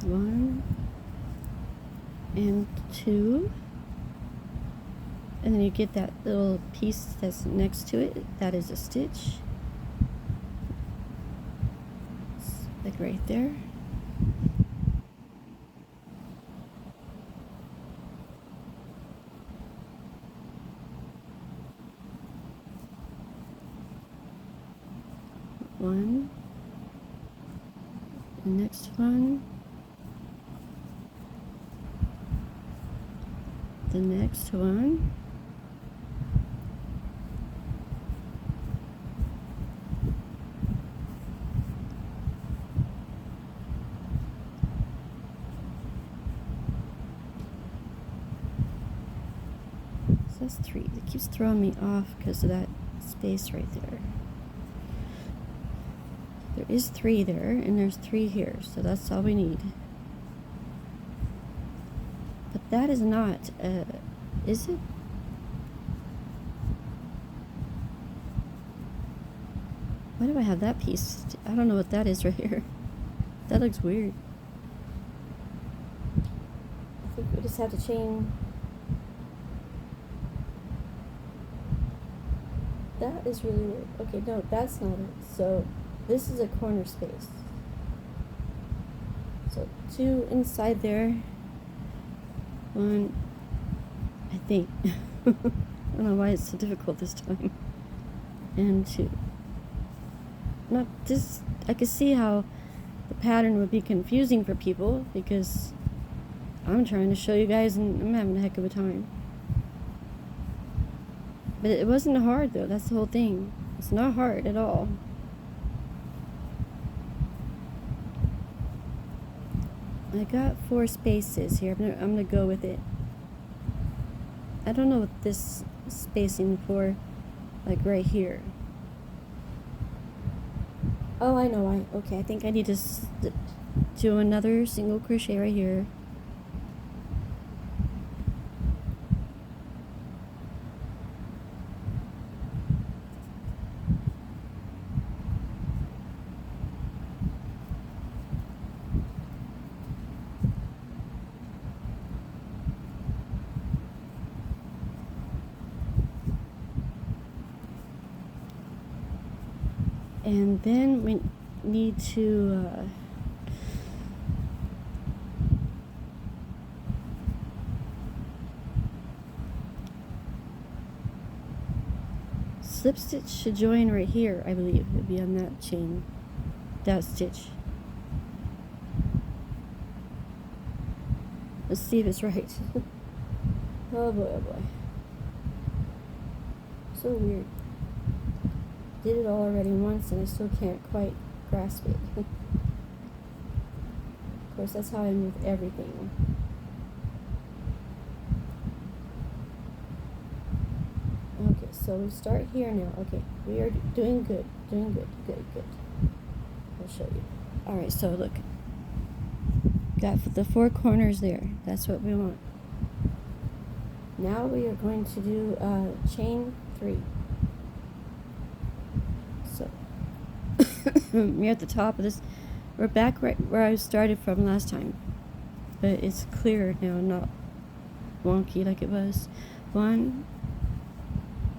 1 and 2. And then you get that little piece that's next to it. That is a stitch. It's like right there. One. The next one. The next one. So that's 3. It keeps throwing me off because of that space right there. There is 3 there, and there's 3 here, so that's all we need. But that is not, is it? Why do I have that piece? I don't know what that is right here. That looks weird. I think we just have to chain. That is really weird. Okay, no, that's not it. So this is a corner space. So 2 inside there. 1, I think. I don't know why it's so difficult this time. And 2. Not this. I could see how the pattern would be confusing for people because I'm trying to show you guys and I'm having a heck of a time. But it wasn't hard though. That's the whole thing. It's not hard at all. I got 4 spaces here. I'm gonna go with it. I don't know what this spacing for, like right here. Oh, I know. Okay, I think I need to do another single crochet right here. And then we need to slip stitch should join right here, I believe. It would be on that chain, that stitch. Let's see if it's right. Oh boy, oh boy. So weird. Did it all already once and I still can't quite grasp it. Of course, that's how I am with everything. Okay, so we start here now. Okay, we are doing good. Doing good. Good, good. I'll show you. Alright, so look. Got the 4 corners there. That's what we want. Now we are going to do chain 3. So we're at the top of this. We're back right where I started from last time, but it's clearer now, not wonky like it was. 1,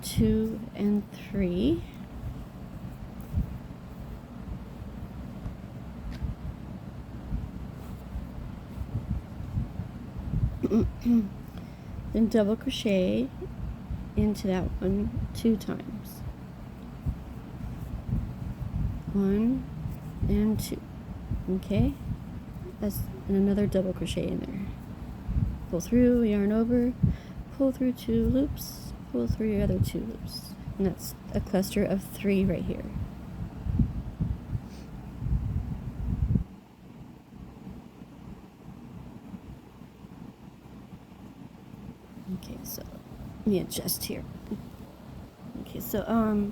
2, and 3. Then double crochet into that one 2 times. 1 and 2. Okay, that's another double crochet in there. Pull through, yarn over, pull through 2 loops, pull through your other 2 loops, and that's a cluster of 3 right here. Okay, so let me adjust here. Okay, so I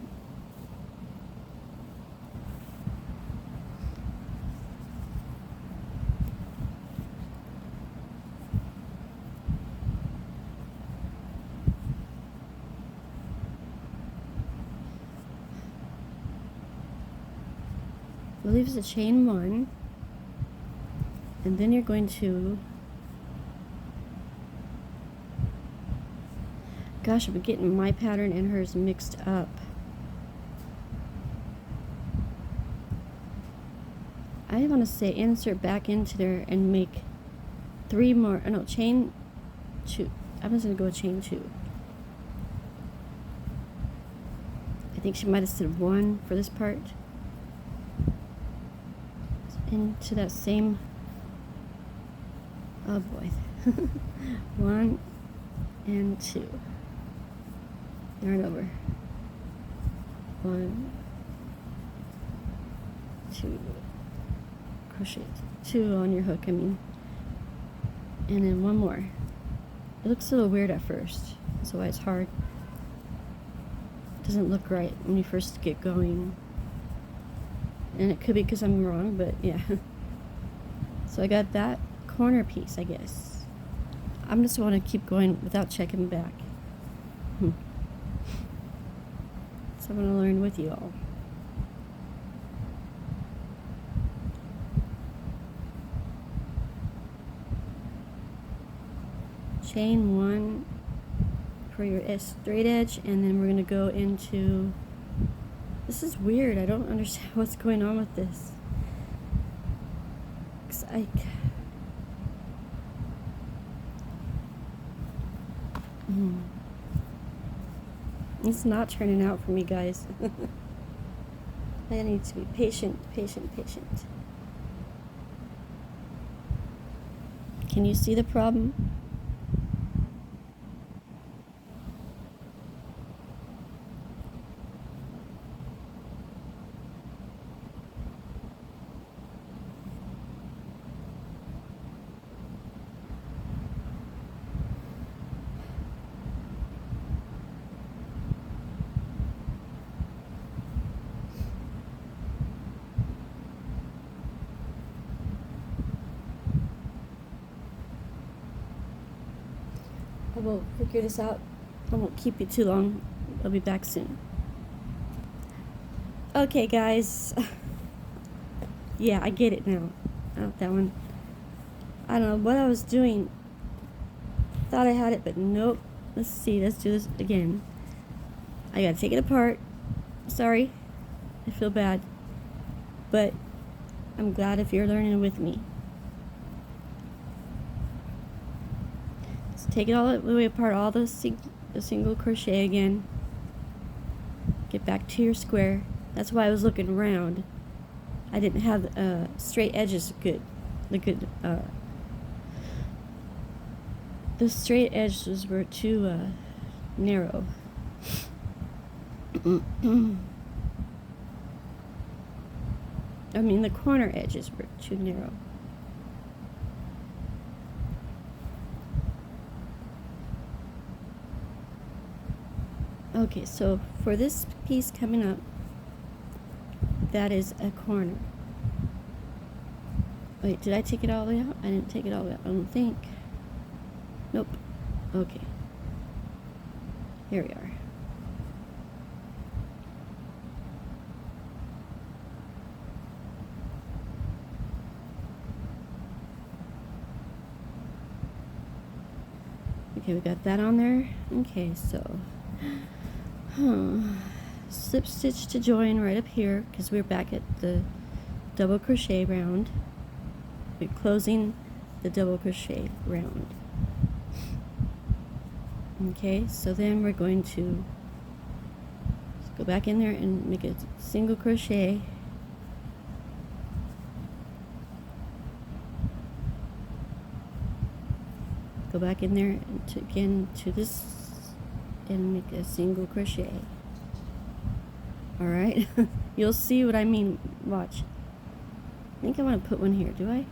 believe it's a chain 1, and then you're going to, gosh, I'm getting my pattern and hers mixed up. I want to say insert back into there and make 3 more, no, chain 2. I'm just going to go with chain 2. I think she might have said 1 for this part. Into that same, oh boy, 1 and 2, yarn over, 1, 2, crochet 2 on your hook, I mean, and then 1 more. It looks a little weird at first, that's why it's hard. It doesn't look right when you first get going. And it could be because I'm wrong, but yeah. So I got that corner piece, I guess. I'm just want to keep going without checking back. So I'm going to learn with you all. Chain 1 for your straight edge, and then we're going to go into, this is weird, I don't understand what's going on with this. 'Cause it's not turning out for me, guys. I need to be patient, patient, patient. Can you see the problem? I will figure this out. I won't keep you too long. I'll be back soon. Okay, guys. Yeah, I get it now. Oh, that one. I don't know what I was doing. Thought I had it, but nope. Let's see. Let's do this again. I gotta take it apart. Sorry. I feel bad, but I'm glad if you're learning with me. So take it all the way apart, all the single crochet again. Get back to your square. That's why I was looking around. I didn't have straight edges good. The straight edges were too narrow. I mean, the corner edges were too narrow. Okay, so for this piece coming up, that is a corner. Wait, did I take it all the way out? I didn't take it all the way out, I don't think. Nope. Okay. Here we are. Okay, we got that on there. Okay, so slip stitch to join right up here because we're back at the double crochet round. We're closing the double crochet round. Okay, so then we're going to go back in there and make a single crochet. Go back in there and again to this and make a single crochet. Alright, you'll see what I mean. Watch. I think I want to put one here, do I?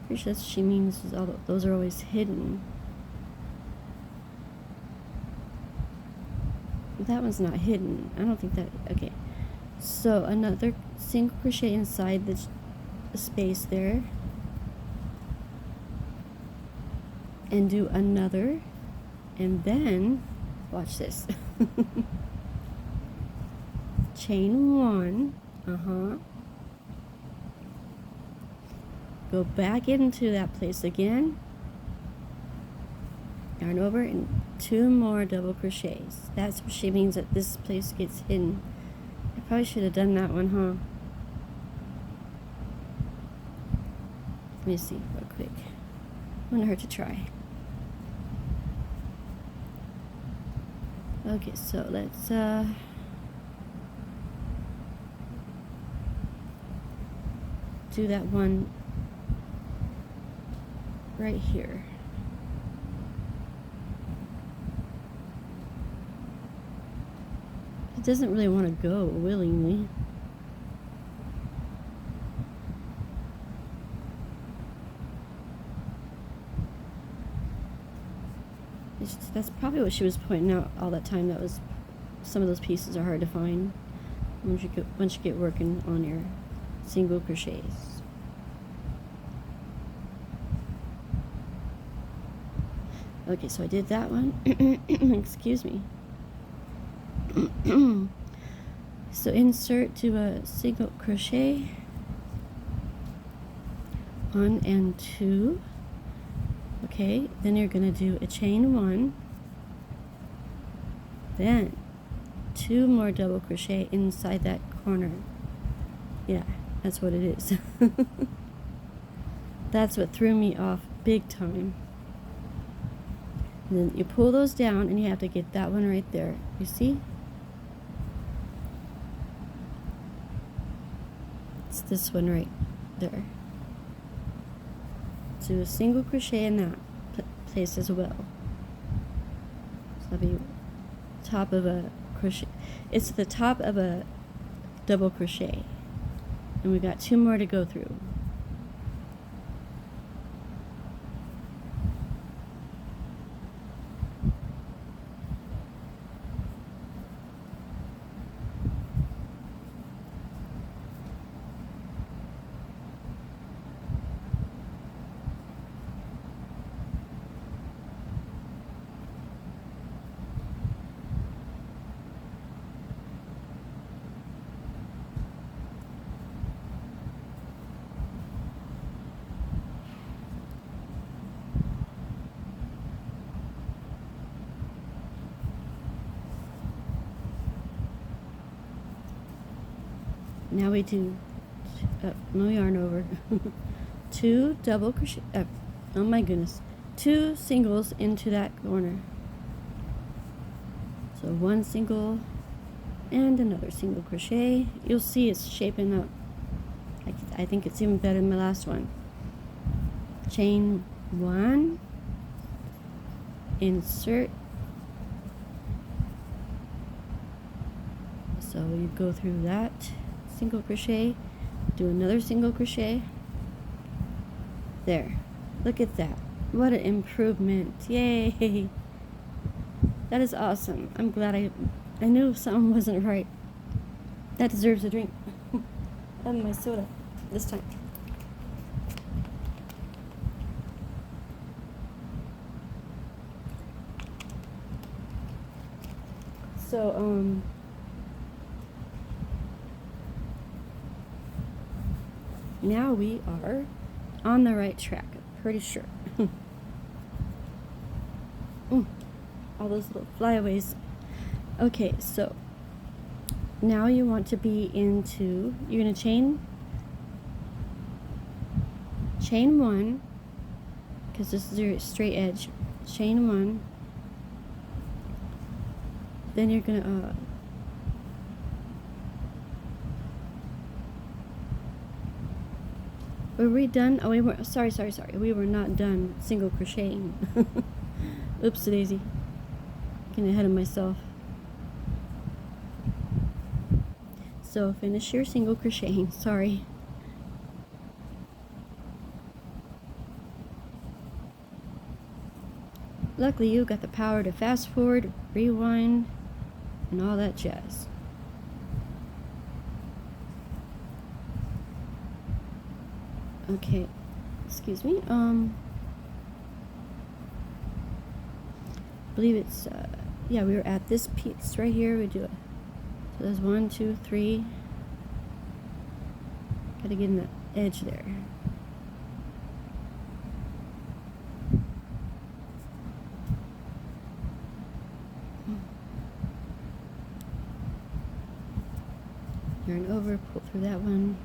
Pretty sure that's what she means, is all those are always hidden. That one's not hidden. I don't think that. Okay, so another single crochet inside the space there. And do another, and then watch this. Chain one, go back into that place again, yarn over, and 2 more double crochets. That's what she means, that this place gets hidden. I probably should have done that one, huh? Let me see real quick. Wouldn't hurt to try. Okay, so let's do that one right here. It doesn't really want to go willingly. That's probably what she was pointing out all that time. That was, some of those pieces are hard to find once you get working on your single crochets. Okay, so I did that one. Excuse me. So insert to a single crochet, 1 and 2. Okay, then you're going to do a chain 1, then 2 more double crochet inside that corner. Yeah, that's what it is. That's what threw me off big time. And then you pull those down and you have to get that one right there. You see? It's this one right there. Do a single crochet in that place as well. So that'll be top of a crochet. It's the top of a double crochet, and we got 2 more to go through. Now we do no yarn over. 2 double crochet, oh my goodness, 2 singles into that corner. So 1 single and another single crochet. You'll see it's shaping up. I think it's even better than my last one. Chain 1, insert. So you go through that single crochet, do another single crochet. There, look at that. What an improvement. Yay. That is awesome. I'm glad I knew something wasn't right. That deserves a drink. And my soda this time. So, now we are on the right track, I'm pretty sure. All those little flyaways. Okay, so now you want to be into, you're going to chain 1, because this is your straight edge. Chain 1. Then you're going to were we done? Oh, we were. Sorry. We were not done single crocheting. Oops, daisy. Getting ahead of myself. So finish your single crocheting. Sorry. Luckily, you got the power to fast forward, rewind, and all that jazz. Okay, excuse me. I believe it's yeah, we were at this piece right here. We do it. So there's 1, 2, 3. Gotta get in the edge there. Yarn over, pull through that one.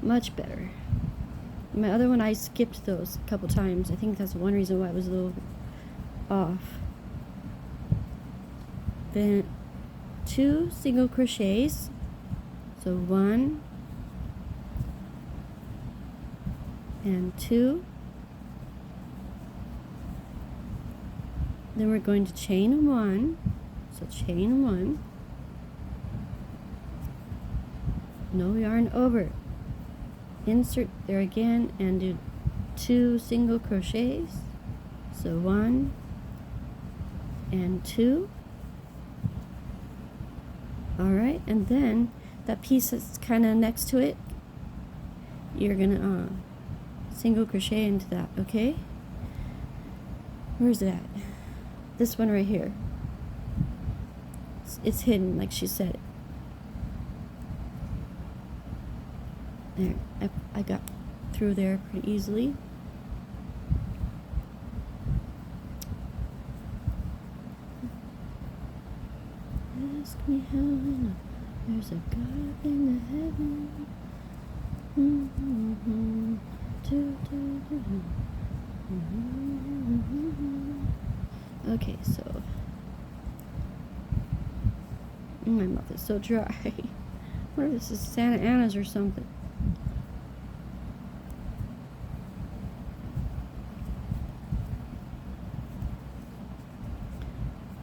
Much better. My other one, I skipped those a couple times. I think that's one reason why it was a little off. Then 2 single crochets. So 1 and 2. Then we're going to chain 1. So chain 1. No yarn over. Insert there again and do 2 single crochets. So 1 and 2. Alright, and then that piece that's kind of next to it, you're gonna single crochet into that, okay? Where's it at? This one right here. It's hidden, like she said. There, I got through there pretty easily. Ask me how I know there's a God in the heaven. Okay, so my mouth is so dry. What if this is Santa Ana's or something?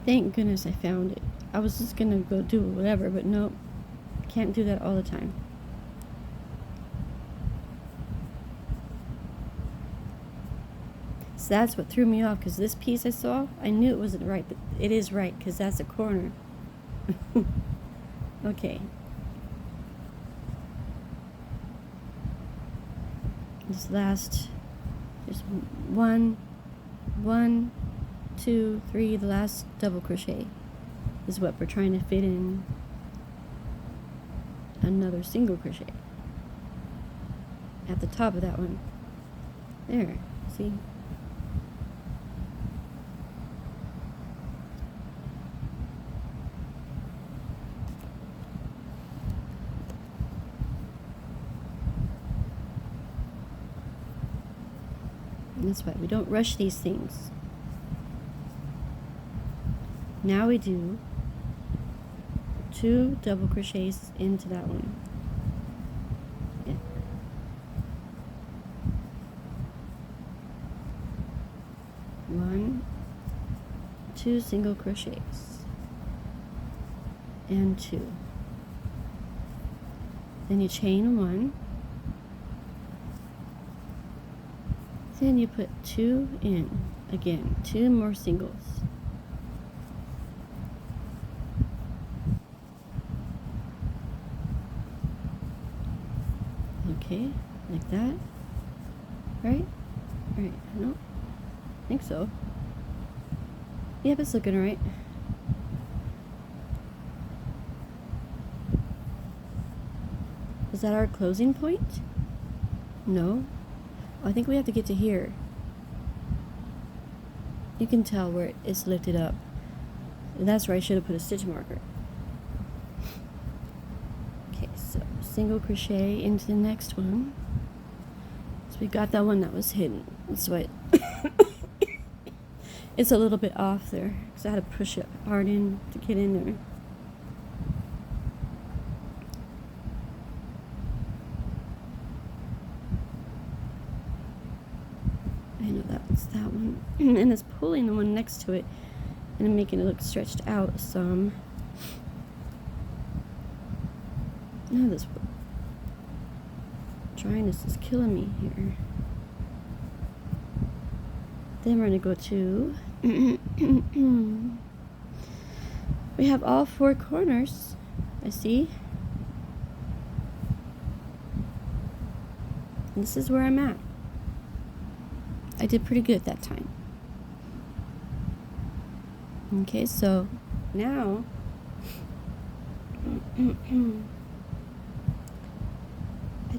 Thank goodness I found it. I was just gonna go do whatever, but nope. Can't do that all the time. So that's what threw me off, because this piece I saw, I knew it wasn't right, but it is right, because that's a corner. Okay. This last, there's 1, 2, 3, the last double crochet is what we're trying to fit in another single crochet at the top of that one. There, see? And that's why we don't rush these things. Now we do 2 double crochets into that one. Yeah. 1, 2 single crochets, and 2. Then you chain 1. Then you put 2 in again, 2 more singles. Okay, like that. Right? Right. No? I think so. Yep, it's looking right. Is that our closing point? No. I think we have to get to here. You can tell where it's lifted up. That's where I should have put a stitch marker. Okay, so single crochet into the next one. So we got that one that was hidden. That's why it's a little bit off there because I had to push it hard in to get in there. I know that's that one. And it's pulling the one next to it and making it look stretched out some. Now this dryness is killing me here. Then we're going to go to we have all 4 corners, I see. And this is where I'm at. I did pretty good that time. Okay, so now I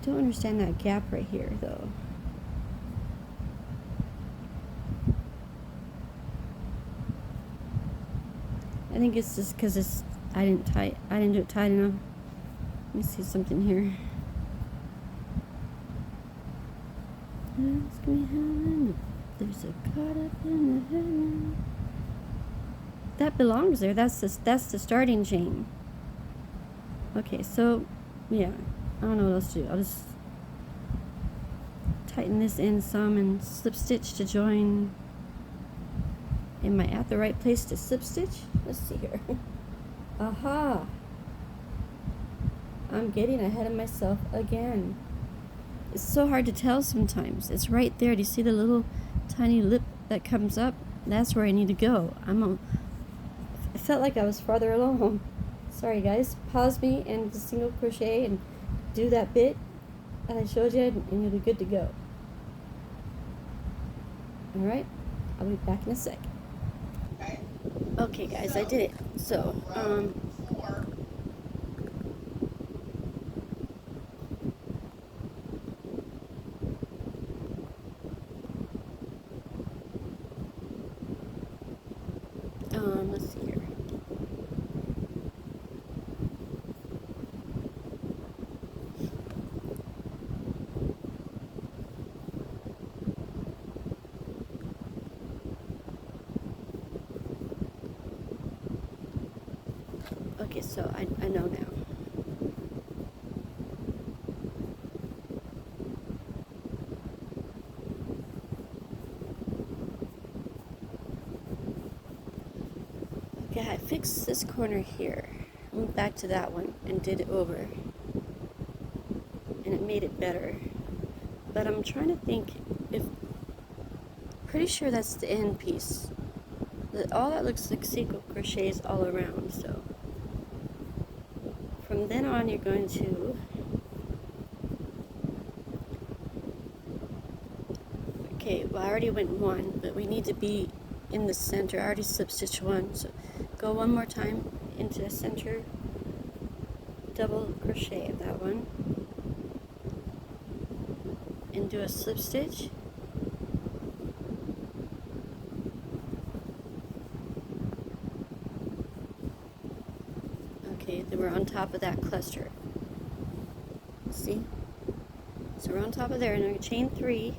don't understand that gap right here though. I think it's just because I didn't do it tight enough. Let me see something here. Ask me how there's a God up in the heaven. That belongs there. That's the starting chain. Okay, so yeah, I don't know what else to do. I'll just tighten this in some and slip stitch to join. Am I at the right place to slip stitch? Let's see here. Aha! I'm getting ahead of myself again. It's so hard to tell sometimes. It's right there. Do you see the little tiny lip that comes up? That's where I need to go. I felt like I was farther along. Sorry guys. Pause me and just single crochet and do that bit that I showed you and you'll be good to go. Alright, I'll be back in a sec. Okay guys, I did it. So, let's see here. Okay, so I know now. Okay, I fixed this corner here. Went back to that one and did it over. And it made it better. But I'm trying to think if... Pretty sure that's the end piece. All that looks like single crochets all around, so... From then on, you're going to... Okay, well I already went 1, but we need to be in the center. I already slip stitched 1, so go 1 more time into the center, double crochet of that one, and do a slip stitch. Okay, then we're on top of that cluster. See? So we're on top of there, and I'm going to chain 3.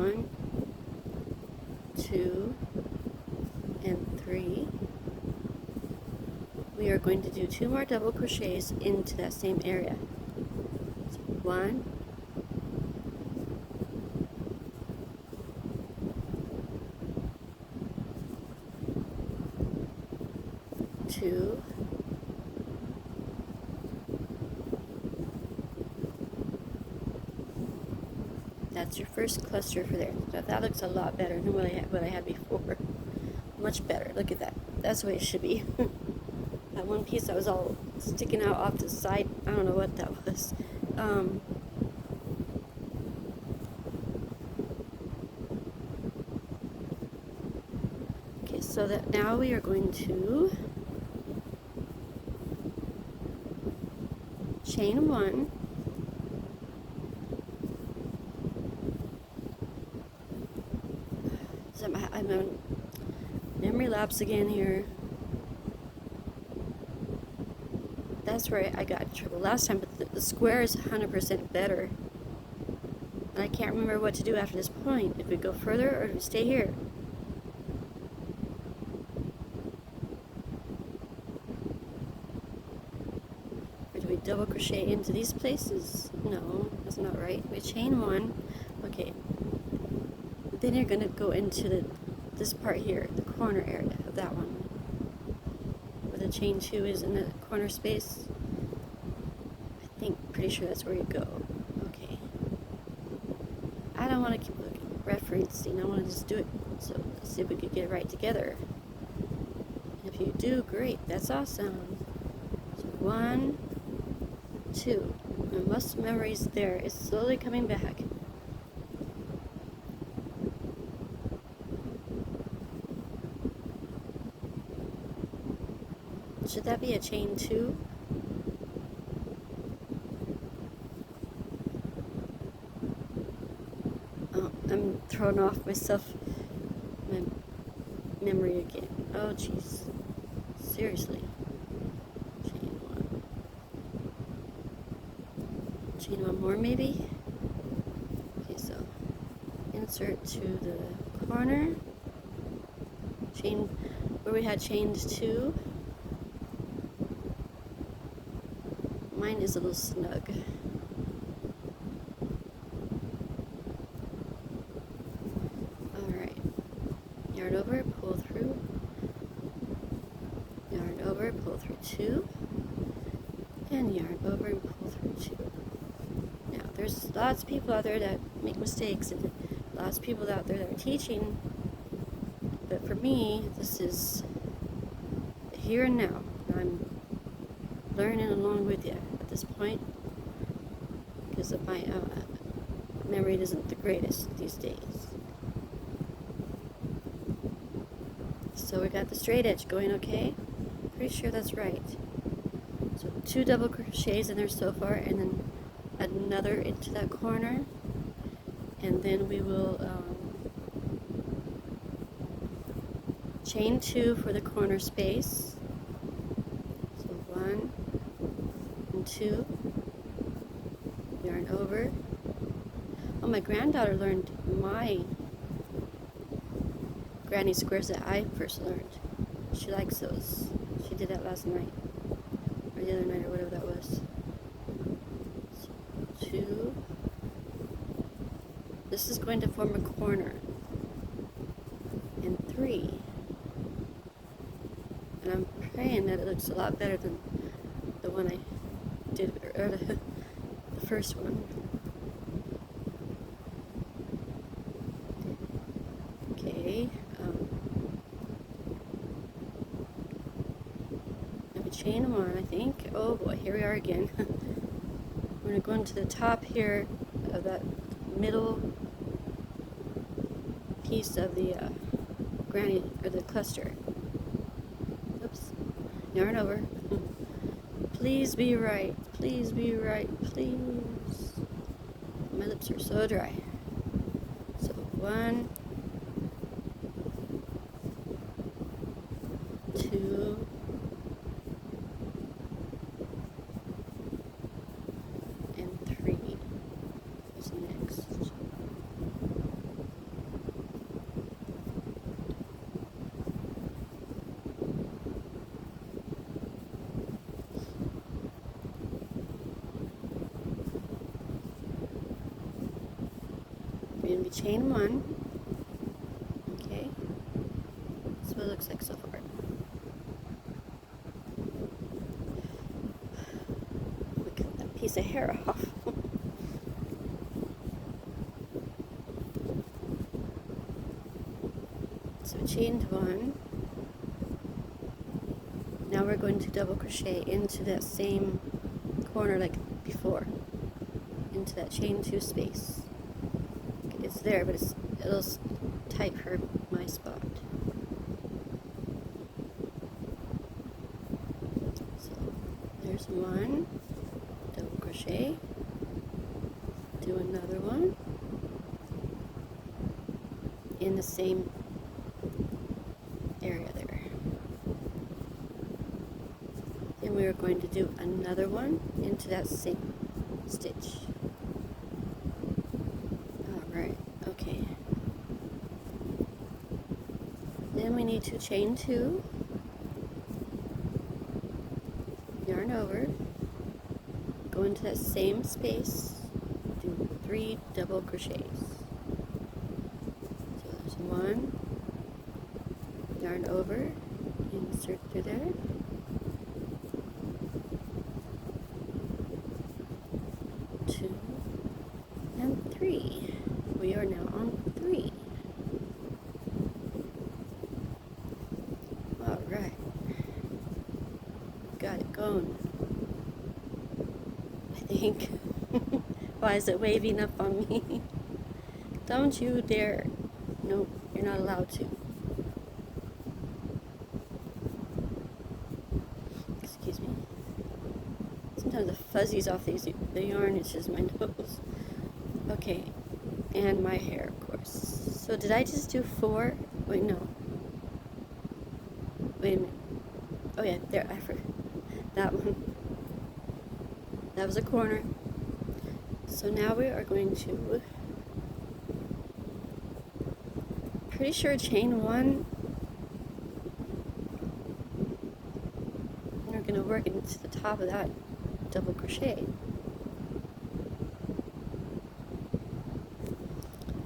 1, 2, and 3. We are going to do 2 more double crochets into that same area. So 1, 2, that's your first cluster for there. Now that looks a lot better than what I had before. Much better. Look at that. That's the way it should be. That one piece that was all sticking out off the side, I don't know what that was. Okay, so that now we are going to chain 1, so I'm on memory lapse again here. That's where I got in trouble last time, but the square is 100% better. And I can't remember what to do after this point. If we go further or if we stay here. Or do we double crochet into these places? No, that's not right. We chain 1. Okay. Then you're going to go into this part here, the corner area of that one. Where the chain 2 is in the corner space. I think, pretty sure that's where you go. Okay. I don't want to keep looking, referencing. I want to just do it. So let's see if we can get it right together. If you do, great. That's awesome. So 1, 2. My muscle memory is there. It's slowly coming back. Should that be a chain 2? Oh, I'm throwing off my memory again. Oh, jeez. Seriously. Chain 1. Chain 1 more, maybe? Okay, so insert to the corner. Chain where we had chained 2. Mine is a little snug. Alright. Yarn over, pull through. Yarn over, pull through 2. And yarn over and pull through 2. Now, there's lots of people out there that make mistakes, and lots of people out there that are teaching. But for me, this is here and now. I'm learning along with you at this point because of my memory isn't the greatest these days. So we got the straight edge going okay. Pretty sure that's right. So 2 double crochets in there so far, and then another into that corner, and then we will chain 2 for the corner space. So 1 and 2, yarn over. Oh, my granddaughter learned my granny squares that I first learned. She likes those. She did that last night, or the other night, or whatever that was. So 2. This is going to form a corner. And 3. And I'm praying that it looks a lot better than the one I did, or the first one. Okay. Now we chain 1, I think. Oh boy, here we are again. We're going to go into the top here of that middle piece of the granny, or the cluster. Oops. Yarn over. Please be right. Please be right. Please. My lips are so dry. So 1, 2, and 3 is next. we're going to be chain 1. Okay, that's what it looks like so far. Look at that piece of hair off. So chained 1. Now we're going to double crochet into that same corner like before, into that chain 2 space. It's there, but it'll type my spot. So there's 1, double crochet, do another one in the same area there. Then we are going to do another one into that same stitch. Alright, okay. Then we need to chain 2, yarn over, go into that same space, do 3 double crochets. So there's 1, yarn over, insert through there, 2, and 3. We are now on 3. Alright. Got it going, I think. Why is it waving up on me? Don't you dare. Nope, you're not allowed to. Excuse me. Sometimes the fuzzies off the yarn itches my nose. Okay, and my hair, of course. So did I just do 4? Wait, no. Wait a minute. Oh yeah, there, I forgot. That one. That was a corner. So now we are going to, pretty sure chain 1. We're going to work into the top of that double crochet.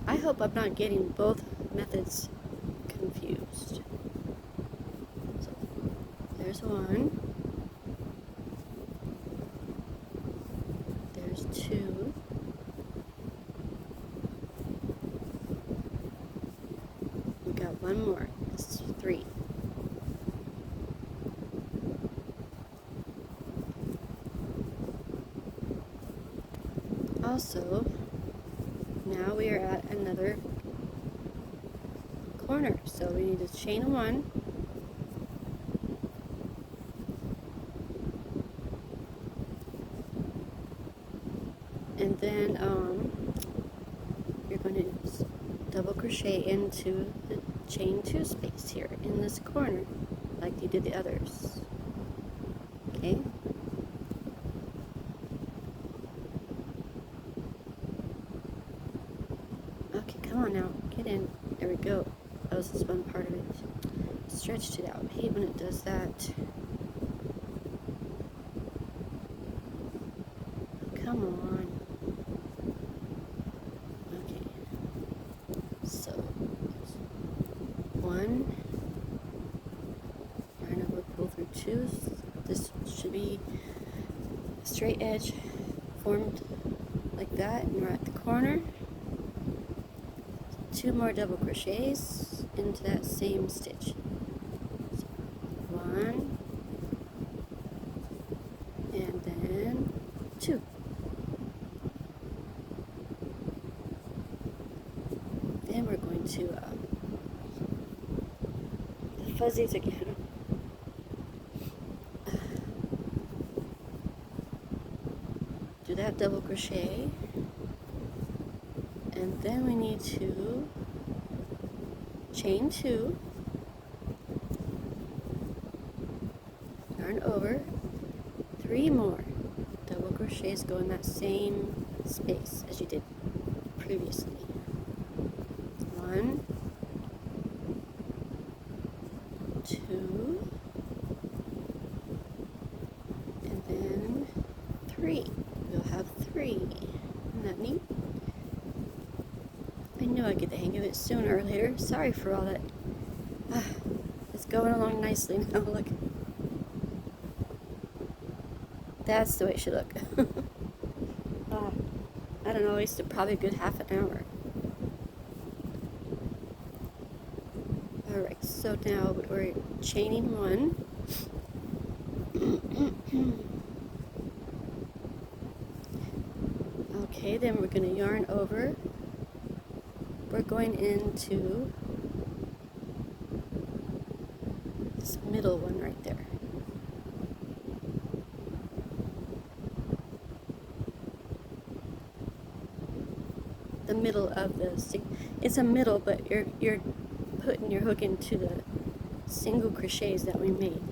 I hope I'm not getting both methods confused. So there's 1. There's 2. We got 1 more. This is 3. Also, now we are at another corner, so we need to chain 1, and then you're going to double crochet into the chain 2 space here in this corner, like you did the others. Okay. Okay, come on now, get in. There we go. That was this one part of it. Stretched it out. I hate when it does that. Come on. Okay. So, 1. Yarn over, pull through 2. This should be a straight edge formed like that, and we're at the corner. 2 more double crochets into that same stitch. So 1, and then 2. Then we're going to the fuzzies again. Do that double crochet, and then we need to chain 2, yarn over, 3 more double crochets, go in that same space as you did previously. 1, 2, and then 3. We'll have 3. Isn't that neat? I knew I'd get the hang of it sooner or later. Sorry for all that. It's going along nicely now, look. That's the way it should look. I don't know, wasted probably a good half an hour. Alright, so now we're chaining one. Okay, then we're going to yarn over. We're going into this middle one right there. The middle of the it's a middle, but you're putting your hook into the single crochets that we made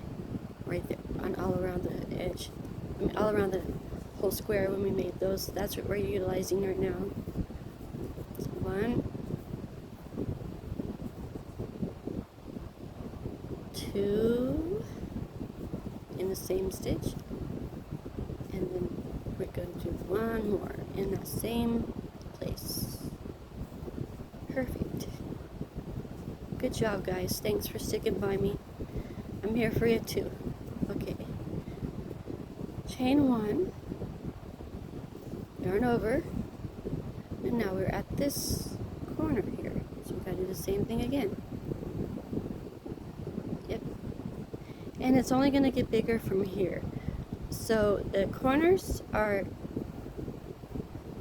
right there on all around the edge. I mean, all around the whole square when we made those. That's what we're utilizing right now. So 1, 2 in the same stitch, and then we're going to do one more in that same place. Perfect. Good job, guys. Thanks for sticking by me. I'm here for you too. Okay. Chain 1, yarn over, and now we're at this corner here. So we've got to do the same thing again. Yep. And it's only going to get bigger from here. So the corners are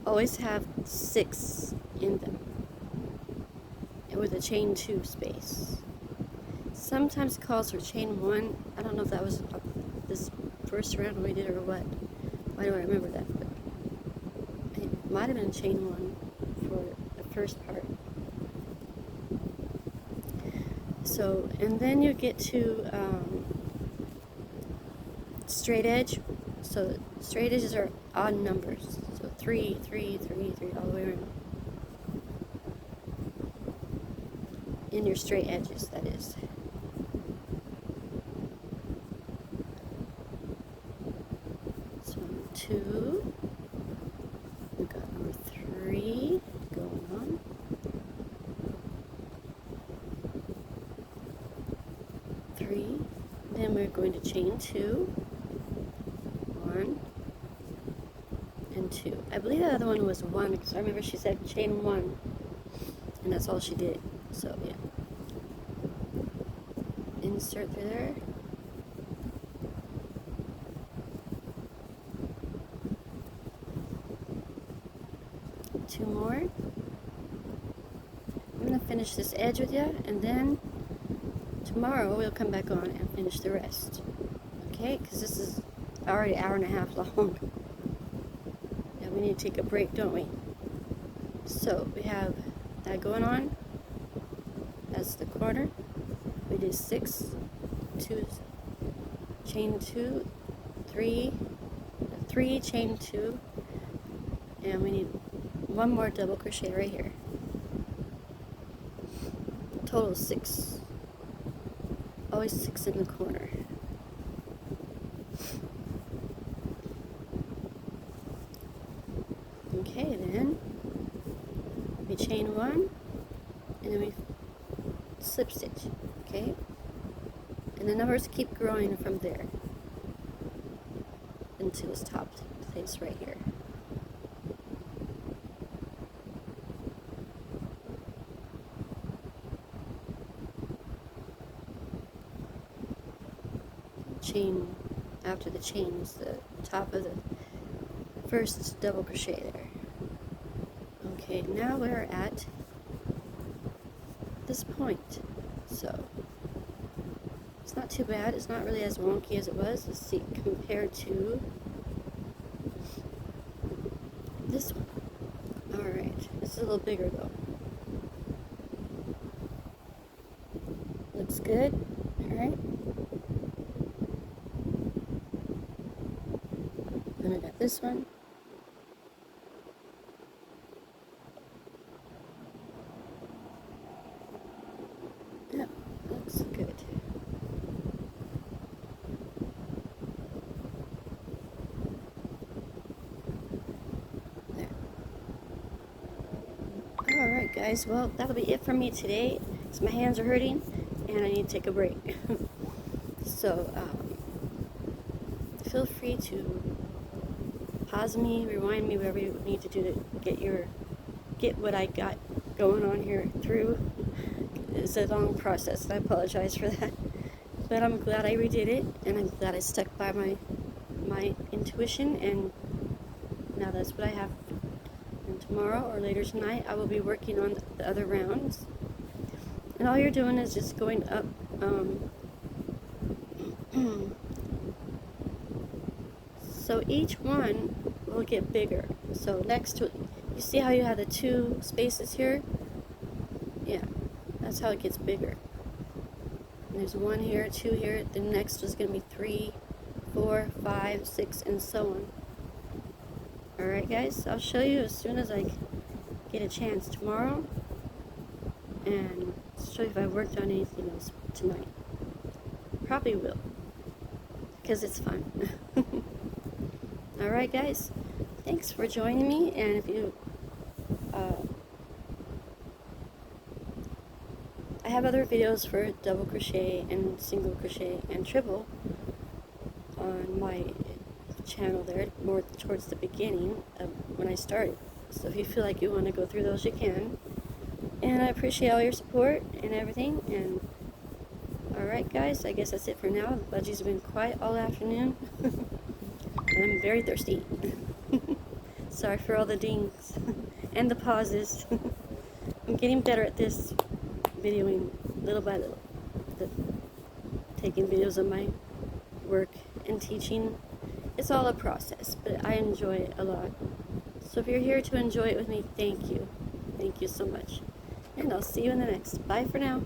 always have 6 in them, with a chain 2 space. Sometimes it calls for chain 1. I don't know if that was this first round we did or what. Why do I remember that? But it might have been chain 1 for the first part. So, and then you get to straight edge. So straight edges are odd numbers. So 3, 3, 3, 3, all the way around. In your straight edges, that is. So 2, we've got number 3 going on. 3, then we're going to chain 2, 1 and 2. I believe the other one was 1 because I remember she said chain 1, and that's all she did. So yeah, insert through there. Two more. I'm going to finish this edge with you, and then tomorrow we'll come back on and finish the rest. Okay, because this is already an hour and a half long. Yeah, we need to take a break, don't we? So we have that going on. That's the corner. We did 6, 2, chain 2, 3, 3, chain 2, and we need one more double crochet right here. Total 6. Always 6 in the corner. Okay, then we chain 1, and then we slip stitch. Okay, and the numbers keep growing from there into this top place right here. Chain after the chain is the top of the first double crochet there. Okay, now we're at this point, so it's not too bad. It's not really as wonky as it was. Let's see, compared to this one. Alright, this is a little bigger though. Looks good. Alright. Then I got this one. Yeah, looks good. There. Alright guys, well, that'll be it for me today, because my hands are hurting and I need to take a break. So feel free to pause me, rewind me, whatever you need to do to get what I got going on here through. It's a long process, and I apologize for that. But I'm glad I redid it, and I'm glad I stuck by my intuition, and now that's what I have. And tomorrow or later tonight, I will be working on the other rounds. And all you're doing is just going up. So each one will get bigger. So next to it, you see how you have the 2 spaces here? Yeah, that's how it gets bigger. And there's 1 here, 2 here. The next is going to be 3, 4, 5, 6, and so on. Alright guys, I'll show you as soon as I get a chance tomorrow. And show you if I worked on anything else tonight. Probably will, because it's fun. Alright guys, thanks for joining me, and if you I have other videos for double crochet and single crochet and triple on my channel there, more towards the beginning of when I started. So if you feel like you want to go through those, you can. And I appreciate all your support and everything. And alright guys, I guess that's it for now. The budgies have been quiet all afternoon. And I'm very thirsty. Sorry for all the dings and the pauses. I'm getting better at this, videoing little by little. Taking videos of my work and teaching. It's all a process, but I enjoy it a lot. So if you're here to enjoy it with me, thank you. Thank you so much. And I'll see you in the next. Bye for now.